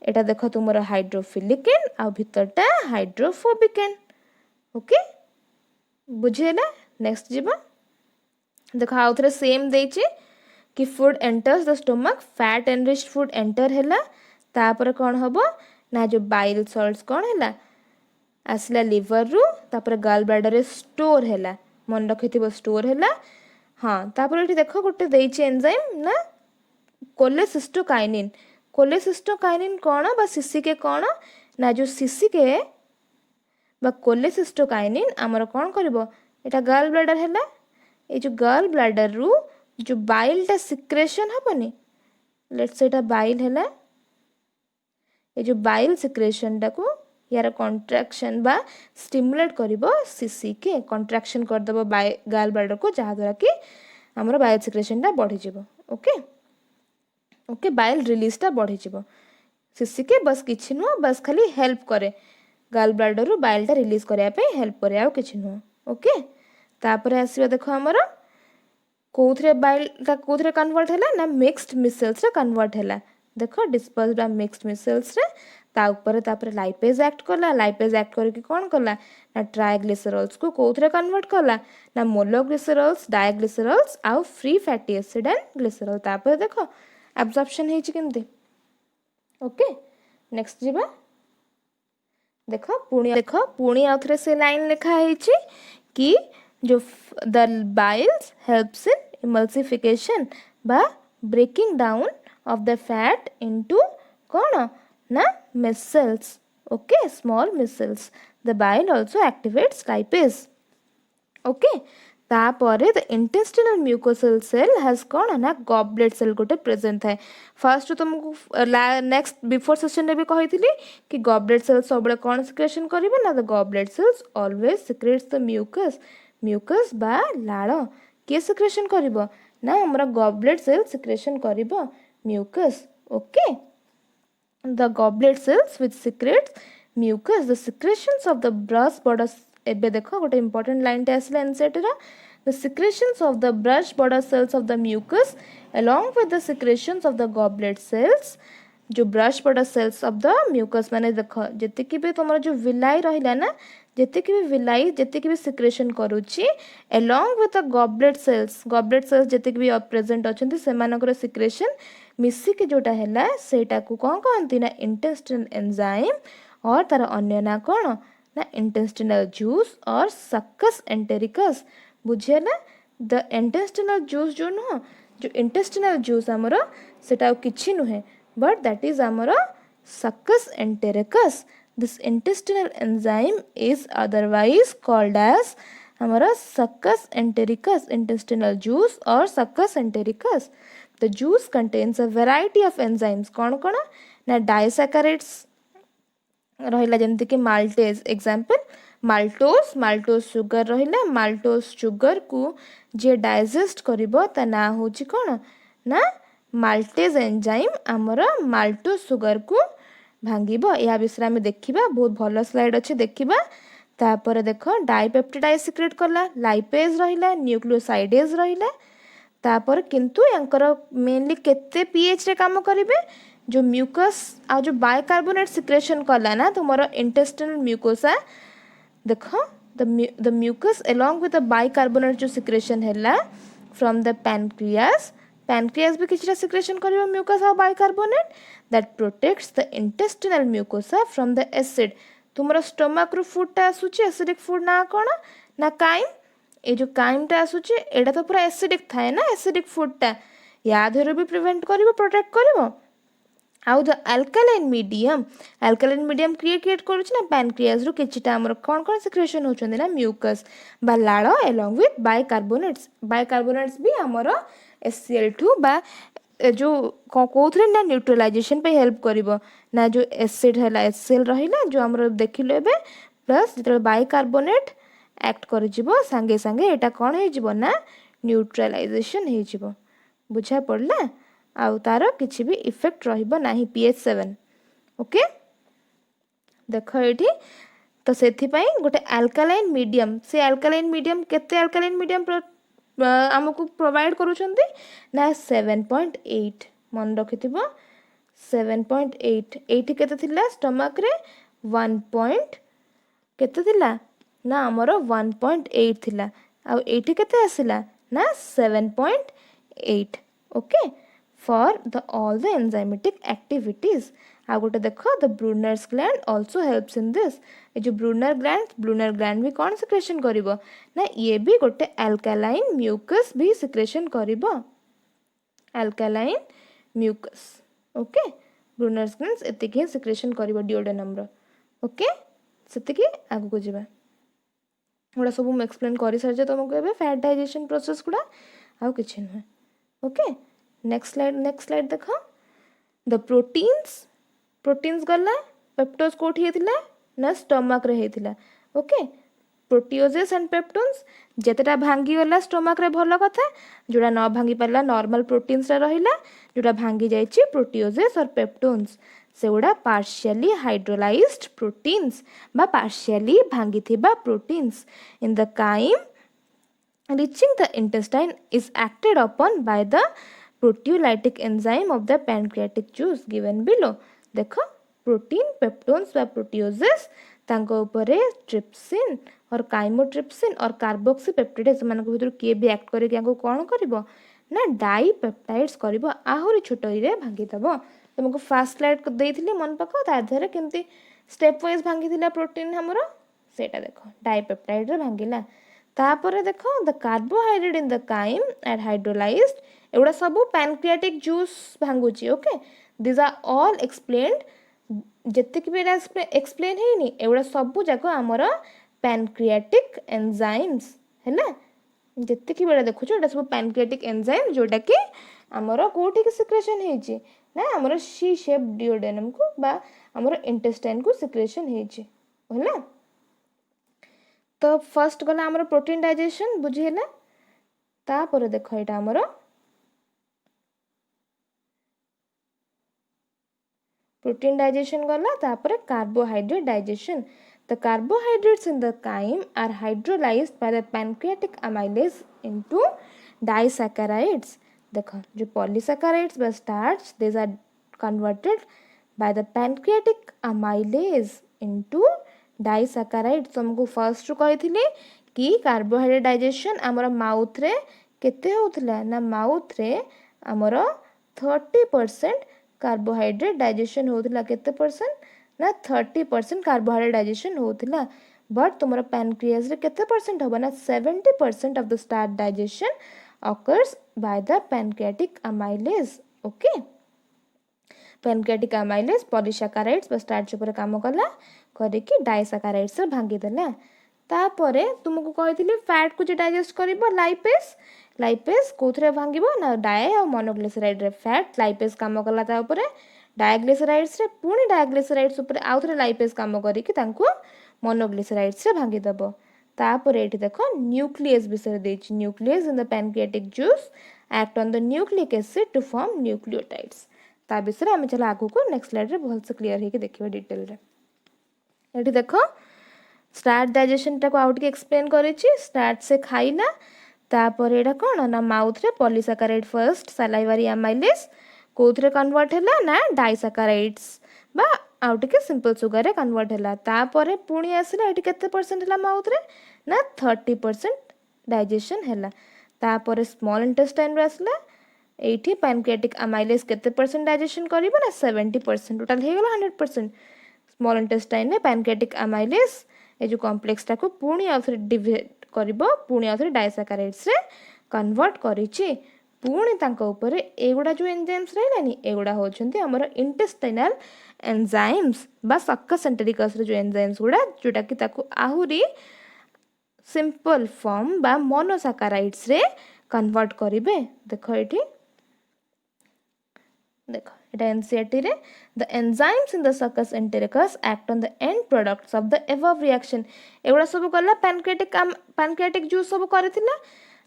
एटा देखो तुमर हाइड्रोफिलिक एन आ भितरटा हाइड्रोफोबिक एन ओके बुझेला नेक्स्ट जीवा देखो आउ थरे सेम देछि कि food enters the stomach fat enriched food enter हैला तापर कौन हबो ना जो बाइल सॉल्ट्स कौन हैला आसला लिवर रु तापर गल ब्लैडर रे स्टोर हैला मन रखिथिबो स्टोर हैला हां तापर एठी देखो गोटे देछि एंजाइम ना कोलेसिस्टोकाइनिन कौन बा सीसीके कौन ना जो सीसीके बा कोलेसिस्टोकाइनिन आमर कौन करिवो एटा गल ब्लैडर हैला ए जो गल ब्लैडर रु जो बाइल टा secretion हबनी let's say Etah bile हैला ए जो बाइल सिक्रेशन टा को यार कॉन्ट्रैक्शन बा स्टिमुलेट करिवो सीसीके कॉन्ट्रैक्शन कर दबो गल ब्लैडर को जहा द्वारा कि हमर बाइल सिक्रेशन टा बढ़ी जिवो ओके ओके बाइल रिलीज टा बढ़ी जिवो सीसी के बस किछि नु बस खाली हेल्प करे गल ब्लैडर रु बाइल टा रिलीज करिया पे हेल्प करे आ किछि नु ओके तापर आसीबा देखो हमर कोथरे बाइल ता कोथरे कन्वर्ट हैला ना मिक्स्ड मिसल्स रे कन्वर्ट हैला देखो डिस्पर्स्ड बा मिक्स्ड मिसल्स रे ता ऊपर तापर लाइपेज एक्ट करके कौन कला ना ट्राइग्लिसरॉल्स को कोथरे कन्वर्ट कला ना मोनोग्लिसरॉल्स डाइग्लिसरॉल्स आ free fatty acid and glycerol तापर देखो एब्जॉर्प्शन हे छि केमते ओके नेक्स्ट जीवा देखो पुणी आउथरे से लाइन लिखा है कि जो the biles helps in emulsification बा breaking down of the fat into कौन ना micelles okay small micelles the bile also activates lipase okay तापर the intestinal mucosal cell has कौन ना गॉबलेट सेल गोटे प्रेजेंट है फर्स्ट तुमको नेक्स्ट बिफोर सेशन रे भी कही कि गॉबलेट सेल सब कौन सिक्रेशन करिवो ना the goblet cells always secretes the mucus बा लाळ के सिक्रेशन करिवो ना हमरा गॉबलेट सेल सिक्रेशन करिवो mucus okay the goblet cells which secretes mucus the secretions of the brush border एबे देखो गोटे इंपोर्टेंट लाइन टे आसला एनसेट रा the secretions of the brush border cells of the mucus along with the secretions of the goblet cells जो brush border cells of the mucus माने देखो जति कि भी तुमर जो विलाई रहिला ना जति कि भी विलाई जति कि भी सिक्रेशन करूची along with the goblet cells जति कि भी प्रेजेंट अछंती से मानकर सिक्रेशन मिसी के जोटा हैला सेटा को कोन कहंती ना इंटेस्टाइनल एंजाइम और तार अन्य ना कोन ना इंटेस्टाइनल जूस और सक्कस एंटेरिकस बुझेला द इंटेस्टाइनल जूस जो नुह जो इंटेस्टाइनल जूस हमरो सेटा किछि नुहे बट दैट इज हमरो succus entericus this intestinal enzyme is otherwise called as हमारा सक्कस एंटेरिकस इंटेस्टाइनल जूस और succus entericus the juice contains a variety of enzymes कौन कौन ना डाइसैकेराइड्स रहिला जेमति कि माल्टेज एग्जांपल माल्टोज सुगर रहिला माल्टोज सुगर को जे डाइजेस्ट करिवो ता ना होची कोन ना माल्टेज एंजाइम हमर माल्टोज सुगर को भांगिबो या विषय में देखिबा बहुत भलो स्लाइड अछि देखिबा तापर देखो डाइपेप्टिडाइज सिक्रेट करला लाइपेज रहिला न्यूक्लियोसाइडेज रहिला तापर किंतु यांकर मेनली केते पीएच रे काम करिवे जो म्यूकस आ जो बाइकार्बोनेट सिक्रेशन करला ना तुमरो इंटेस्टाइनल म्यूकोसा देखो the mucus along with the bicarbonate जो secretion हैला from the pancreas भी किछरा secretion करिवो mucus और bicarbonate that protects the intestinal mucosa from the acid तुमरो स्टमक रो फूड टा आसुची एसिडिक फूड ना कोन ना काइम ए जो काइम टा आसुची एडा तो पूरा एसिडिक थाए ना एसिडिक फूड टा या धरो भी प्रिवेंट करिवो प्रोटेक्ट करिवो आउ द अल्कालाइन मीडियम क्रिएट करूछ ना पैनक्रियाज रो किछटा हमर कोन कोन सिक्रेशन होचंदी ना म्यूकस बा लाळ along with बाइकार्बोनेट्स भी हमर HCl2 बा जो कौन ना न्यूट्रलाइजेशन पे हेल्प करिवो ना जो एसिड है HCl रहिला जो हमर देखिलो एबे प्लस जो बाइकार्बोनेट एक्ट कर जिवो संगे संगे एटा कोन हे जिवो ना न्यूट्रलाइजेशन हे जिवो बुझा पड़ला आउ तार किछि भी इफेक्ट रहिबो नाही pH 7 ओके देख एठी तो सेथि पई गोटे अल्कालाइन मीडियम से अल्कालाइन मीडियम केते अल्कालाइन मीडियम आमको प्रोवाइड करूछंती ना 7.8 मन रखिथिबो 7.8 एठी केते थिला स्टमक रे 1 पॉइंट केते थिला ना हमरो 1.8 थिला आ एठी केते आसिला ना 7.8 okay for the all the enzymatic activities आ गोटे देखो the Brunner's gland also helps in this ए जो ब्रूनर ग्लैंड भी कौन सिक्रेशन करिवो ना ये भी गोटे अल्कालाइन म्यूकस भी सिक्रेशन करिवो alkaline mucus okay Brunner's gland एतिके सिक्रेशन करिवो डिओडेनम रो ओके सेतिके आगु को जिबा गुड़ा सब मुझे एक्सप्लेन कर सारी तुमको ए फैट डाइजेशन प्रोसेस गुड़ा आउ कि नुहे ओके नेक्स्ट स्लाइड देख द प्रोटीन्स गला पेप्टोज कोठी हेतिला ना स्टमक रे हेतिला ओके प्रोटियोजेस एंड पेप्टोन्स जेतेटा भांगी गला स्टमक रे भलो कथा जोड़ा न भांगी पाला नॉर्मल प्रोटीन्स रे रहिला जोड़ा भांगी जाइछि प्रोटियोजेस और पेप्टोन्स सेगुड़ा पार्शियली हाइड्रोलाइज्ड प्रोटीन्स बा पार्शियली भांगी थिबा proteins in the chyme reaching the intestine is acted upon by the proteolytic enzyme of the pancreatic juice given below देखो प्रोटीन पेप्टोन्स बा प्रोटियोजेस तांको ऊपर ट्रिप्सिन और काइमोट्रिप्सिन और कार्बोक्सी पेप्टाइड्स मान भीतर किए भी एक्ट करके आको कौन करिवो ना डाइपेप्टाइड्स करिवो आहुरी छोट रे भांगी दबो तुमको फास्ट स्लाइड देइथिली मन पको ता धरे केमती स्टेप वाइज भांगी थिला प्रोटीन हमरो सेटा देखो डाइपेप्टाइड रे भांगिला तापर देखो the carbohydrate in the chyme and hydrolysed एगुड़ा सब पैनक्रियाटिक जूस भांगुची okay this are all explained जेतिक भी एक्सप्लेन हेनी एगुड़ा सब जाक आमर पैनक्रियाटिक एंजाइम्स हैला जेतिक बेला देखुछ एटा सब पैनक्रियाटिक एंजाइम जोटा कि आमर कोठी के सिक्रेशन हेची ना आमर सी शेप डिओडेनम को बा आमर इंटेस्टाइन को सिक्रेशन हेची हैला तो फर्स्ट गला आमर प्रोटीन डाइजेशन बुझी हैला तापर देखो एटा आमर प्रोटीन डाइजेशन गला तापर carbohydrate digestion the carbohydrates in the chyme are hydrolyzed by the pancreatic amylase into disaccharides देखो जो polysaccharides by starch these are converted by the pancreatic amylase into disaccharides तुमको फर्स्ट कही कि कार्बोहाइड्रेट डाइजेशन आमर mouth रे केते होतला ना माउथ रे आमर 30% कार्बोहाइड्रेट डाइजेशन होतला केते परसेंट ना 30% कार्बोहाइड्रेट डाइजेशन होतला बट तुमरा पैनक्रियास रे केते परसेंट होबा ना 70% of the starch digestion occurs by the pancreatic amylase okay pancreatic amylase polysaccharides बस स्टार्च ऊपर काम कला करे कि डाइसैकेराइड्स रे भांगी देला तापरे तुमको कहितली फैट को जे डाइजेस्ट करिवो लाइपेज कोथरे भांगीबो ना डाई और मोनोग्लिसराइड रे फैट लाइपेज काम कला ता ऊपर डायग्लिसराइड्स रे पुणी डायग्लिसराइड्स ऊपर आउथरे लाइपेज काम करी कि तांको मोनोग्लिसराइड्स रे भांगी दबो तापर एठी देखो न्यूक्लियस विषय देछि nucleus in the pancreatic juice act on the nucleic acid to form nucleotides ता विषय हम चला आगु को नेक्स्ट स्लाइड रे बहुत से क्लियर हेके देखिबा डिटेल रे एठी देखो स्टार्च डाइजेशन टा को आउट के एक्सप्लेन करिछि स्टार्च से खाइला तापर एटा कोन ना माउथ रे पॉलीसैकेराइड फर्स्ट सलाइवरी एमाइलेज कोथरे कन्वर्ट हैला ना डाइसैकेराइड्स बा आउट के सिंपल सुगर रे कन्वर्ट हैला तापर पुणी आसिला एटी केते परसेंट हैला माउथ रे ना 30% डाइजेशन हैला तापर स्मॉल इंटेस्टाइन रे आसिला एठी पैनक्रियाटिक अमाइलेज केते परसेंट डाइजेशन करिवो ना 70% टोटल हे गेला 100% स्मॉल इंटेस्टाइन रे पैनक्रियाटिक अमाइलेज ए जो कॉम्प्लेक्स टा को पुणी आउथरे डिवाइड करिवो पुणी आउथरे डाइसैकेराइड्स रे कन्वर्ट करिछि पुणी तांको ऊपर एगुड़ा जो एंजाइम्स रहलानी एगुड़ा होचंती हमर इंटेस्टाइनल एंजाइम्स बा सक्कस एंटेरिकस रे जो एंजाइम्स गुड़ा जोटा कि ताको आहुरी सिंपल फॉर्म बा मोनोसैकेराइड्स रे कन्वर्ट करिवे देखो एठी देखो এটা एनसीईआरटी रे the enzymes in the succus entericus act on the end products of the above reaction एगुड़ा सब गला पैनक्रियाटिक जूस सब करथिला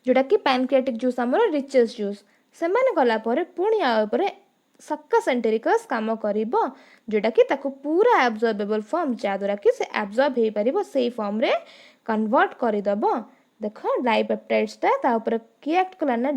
जोटा कि पैनक्रियाटिक जूस हमर रिचेस जूस से माने गला परे पुणी आ परे सक्कस एंटेरिकस काम करिवो जोटा कि ताको पूरा एब्जॉर्बेबल फॉर्म जा द्वारा कि से एब्जॉर्ब हे परिवो सेही फॉर्म रे कन्वर्ट करि दबो देखो डाइपेप्टाइड्स ता ऊपर की एक्ट कला ना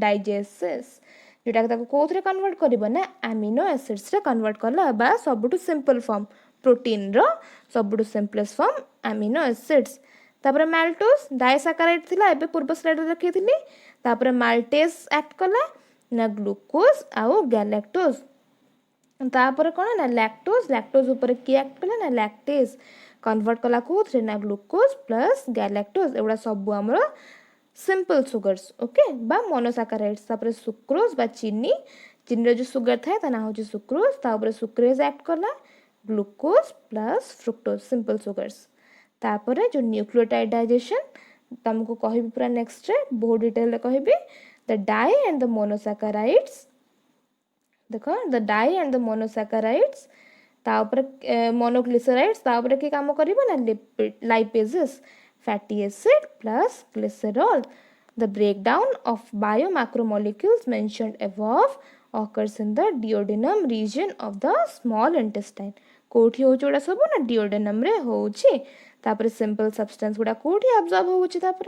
डाइजेसेस जोटा कि ताको कोथरे कन्वर्ट करिवो ना अमीनो एसिड्स रे कन्वर्ट करला बा सबटु सिंपल फॉर्म प्रोटीन रो सबटु सिंपलेस्ट फॉर्म अमीनो एसिड्स तापर माल्टोज डाइसैकाराइड थिला एबे पूर्व स्लाइड रे देखिथिली तापर माल्टेज एक्ट कला ना ग्लूकोज आउ गैलेक्टोज तापर कोन ना लैक्टोज ऊपर की एक्ट कला ना लैक्टेज कन्वर्ट कला कोथरे ना ग्लूकोज प्लस गैलेक्टोज एवडा सब हमरो सिंपल सुगर्स ओके बा मोनोसैकाराइड्स तापर सुक्रोज बा चीनी रो जो सुगर थाए ता ना हो सुक्रोज तापर सुक्रेज एक्ट कला glucose plus fructose simple sugars तापर जो न्यूक्लियोटाइड डाइजेशन तुमको कहबी पूरा नेक्स्ट रे बहुत डिटेल रे कहबी the di and the monosaccharides देखो the di and the monosaccharides तापर मोनोग्लिसराइड्स तापर के काम करिवो ना lipases fatty acid plus glycerol the breakdown of biomacromolecules mentioned above occurs in the duodenum region of the small intestine कोठी हो जोड़ा सब ना duodenum रे होची तापर सिंपल सब्सटेंस गुडा कोठी एब्जॉर्ब होची तापर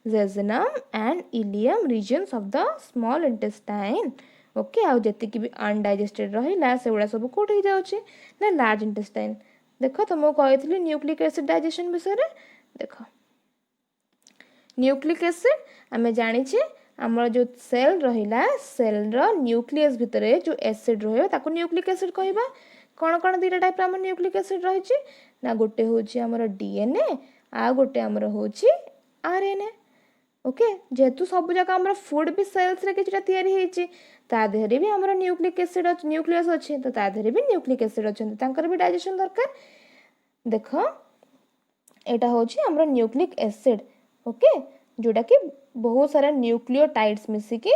jejunum and ileum regions of the small intestine okay आ जति कि भी अनडाइजेस्टेड रहिला सेगुडा सब कोठी जाउची ना लार्ज इंटेस्टाइन देखो तुमको कहइथिली न्यूक्लिक एसिड डाइजेशन विषय रे देखो न्यूक्लिक एसिड हमें जानि छे हमर जो सेल रहिला सेल रो न्यूक्लियस भितरे जो एसिड रहियो ताको न्यूक्लिक एसिड कहबा कोन कोन दीटा टाइप रा हमर न्यूक्लिक एसिड रहि छी ना गोटे होची हमर डीएनए आ गोटे हमर होची आरएनए ओके जेतु सब जगह हमर फूड भी सेल्स रे किछटा तयारी हे छी ता देहरे भी हमर न्यूक्लिक एसिड न्यूक्लियस अछि तो ता देहरे भी न्यूक्लिक एसिड अछन तांकर भी डाइजेशन दरकार देखो एटा होची हमर न्यूक्लिक एसिड ओके जोटा कि बहुत सारा न्यूक्लियोटाइड्स मिसी की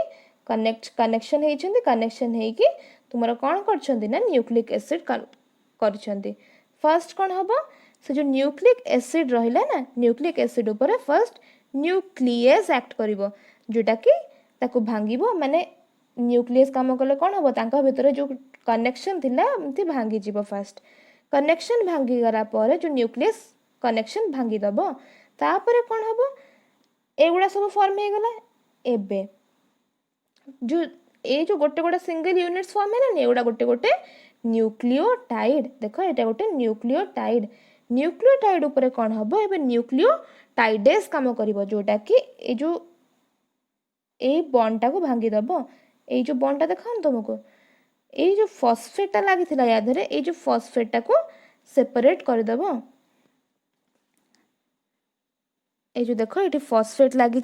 कनेक्शन हेइछंदी कनेक्शन हे कि तुमरा कोन करछंदी ना न्यूक्लिक एसिड करछंदी फर्स्ट कोन हबो से जो न्यूक्लिक एसिड रहिला ना न्यूक्लिक एसिड ऊपर फर्स्ट न्यूक्लियस एक्ट करिवो जोटा कि ताको भांगिबो माने न्यूक्लियस काम कले कोन हबो तांका भितर जो कनेक्शन थिला एमती भांगी जीवो फर्स्ट कनेक्शन भांगी गरा पर जो न्यूक्लियस कनेक्शन भांगी दबो तापर कोन हबो एगुड़ा सब फॉर्म हे गला एबे जो ए जो गोटे गोटे सिंगल यूनिट्स फॉर्म है ना एगुड़ा गोटे गोटे न्यूक्लियोटाइड देखो एटा गोटे न्यूक्लियोटाइड ऊपर कोन हबो एबे न्यूक्लियोटाइडेस काम करिवो जोटा कि ए जो ए बॉन्डटा को भांगी दबो ए जो बॉन्डटा देखान तुमको ए जो फॉस्फेटटा लागिथिला या धरे ए जो फॉस्फेटटा को सेपरेट कर दबो ए जो देखो ये फॉस्फेट लगी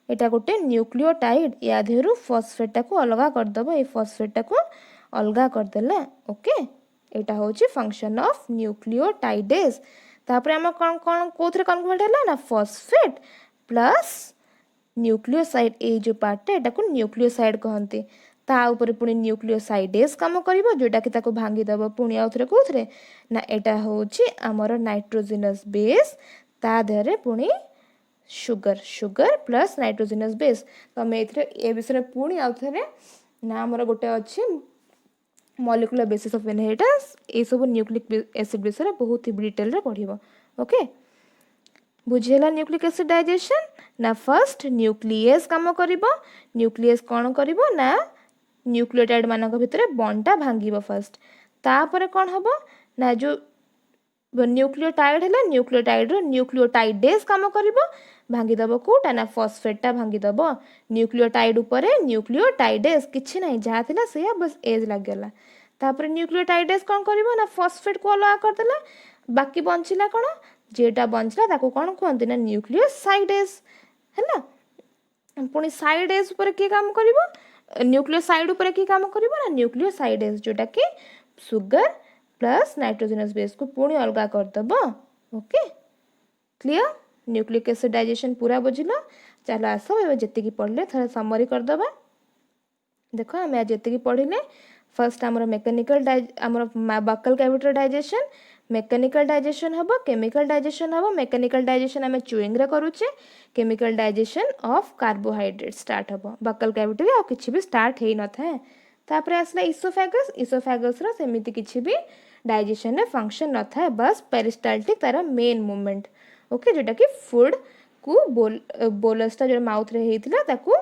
एटा गोटे न्यूक्लियोटाइड या देहरु फॉस्फेट को अलग कर दबो ए फॉस्फेट को अलग कर देला ओके एटा होची फंक्शन ऑफ न्यूक्लियोटाइडेस तापर हम कोन कोन कोथरे कन्वर्ट हैला ना फॉस्फेट प्लस न्यूक्लियोसाइड ए जो पार्ट एटा को न्यूक्लियोसाइड कहंती ता ऊपर पुणी न्यूक्लियोसाइडेस काम करिवो जोटा कि ताको भांगी दबो पुणी आउथरे कोथरे ना एटा होची हमर नाइट्रोजनस बेस ता देहरे पुणी शुगर प्लस नाइट्रोजनस बेस तो आम ए विषय पुणी आउथरे ना हमर गोटे अच्छी मॉलिक्यूलर बेसिस ऑफ इनहेरिटेंस ए सब न्यूक्लिक एसिड विषय बहुत ही डिटेल रे पढ़िबो ओके बुझेला न्यूक्लिक एसिड डाइजेशन ना फर्स्ट न्यूक्लियस काम करिवो न्यूक्लियस कोन करिवो ना न्यूक्लियोटाइड मानक भितरे बॉन्डटा भांगिबो फर्स्ट तापर कोन हबो ना जो न्यूक्लियोटाइड है न्यूक्लियोटाइड न्यूक्लियोटाइडेस काम करिवो भांगी दबो कोटा ना फॉस्फेटटा भांगी दबो न्यूक्लियोटाइड ऊपर न्यूक्लियोटाइडेस किछि नै जहा थिला से बस एज लाग गेला तापर न्यूक्लियोटाइडेस कोन करिवो ना फॉस्फेट को अलग कर देला बाकी बंचिला कोन जेटा बंचला ताको कोन कहंती ना न्यूक्लियोसाइडेस हैला पुणी साइडेस ऊपर के काम करिवो न्यूक्लियोसाइड ऊपर के काम करिवो ना न्यूक्लियोसाइडेस जोटा कि शुगर प्लस नाइट्रोजनस बेस को पुणी अलग कर दबो okay clear nucleic acid digestion पूरा बुझिलो चलो आसो एबे जति की पढ़ले थोड़ा समरी कर दबा देख आम आज ये पढ़ले फर्स्ट आमर मेकानिकल आमर buccal cavity digestion mechanical digestion हम केमिकल डाइजेशन हम मेकानिकल डाइजेशन आम चुईंग रे करूचे chemical digestion of carbohydrate start हम बकल कैविटी रे किछि भी स्टार्ट हे न थाए तापर आसला इसोफेगस रो सेमिति किछि भी डाइजेशन रे फंक्शन न थाए बस पेरिस्टाल्टिक तार मेन मूवमेंट ओके जोटा कि फूड को बोलसटा जो माउथ रे हेतिला ताकू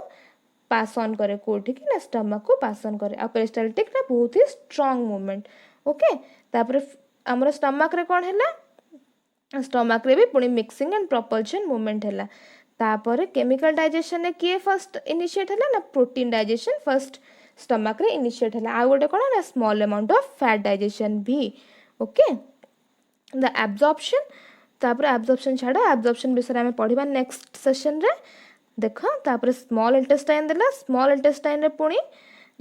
पास ऑन करे कोठी कि ना स्टमक को पास ऑन करे आ पेरिस्टाल्टिक रे बहुत ही स्ट्रांग मूवमेंट ओके तापर हमर स्टमक रे कोन हैला स्टमक रे भी पुणी मिक्सिंग एंड प्रोपल्शन मूवमेंट हैला तापर केमिकल डाइजेशन ने किए फर्स्ट इनिशिएट हैला ना प्रोटीन डाइजेशन फर्स्ट स्टमक रे इनिशिएट हैला आ गोटे कोन ना small amount of fat digestion भी ओके द एब्जॉर्प्शन तापर एब्जॉर्प्शन छाड़ा एब्जॉर्प्शन विषय में पढ़िबा नेक्स्ट सेशन रे देख तापर स्मॉल इंटेस्टाइन देला स्मॉल इंटेस्टाइन रे पुणी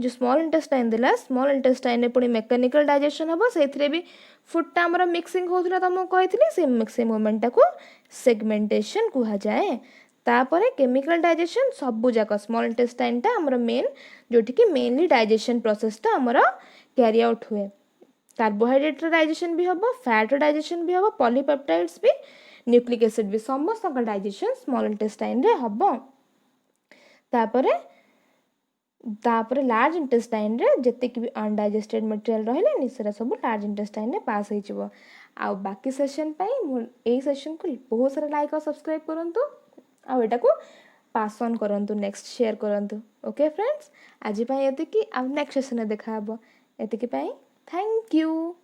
जो स्मॉल इंटेस्टाइन देला स्मॉल इंटेस्टाइन रे पुणी मेकानिकल डाइजेशन हबो सेथरे भी फूडटा हमर मिक्सिंग होथला तमो कहितली से मिक्सिंग मोमेंट को सेगमेंटेशन कुहा जाए तापर केमिकल डाइजेशन सबु जाक स्मॉल इंटेस्टाइन टा हमर मेन जोठी कि मेनली डाइजेशन प्रोसेस टा हमर कैरी आउट हुए कार्बोहाइड्रेट डाइजेशन भी हबो फैट डाइजेशन भी हबो पॉलीपेप्टाइड्स भी न्यूक्लिक एसिड भी समस्त डाइजेशन स्मॉल इंटेस्टाइन रे हबो तापर लार्ज इंटेस्टाइन रे जते कि भी अनडाइजेस्टेड मटेरियल रहले निसरा सब लार्ज इंटेस्टाइन रे पास होई जबो आ बाकी सेशन पई ए सेशन को बहुत सारा लाइक और सब्सक्राइब करंतु आ एटा को पास ऑन करंतु नेक्स्ट शेयर करंतु ओके फ्रेंड्स आज पई एते कि आ नेक्स्ट सेशन देखा हबो एते कि पई थैंक यू।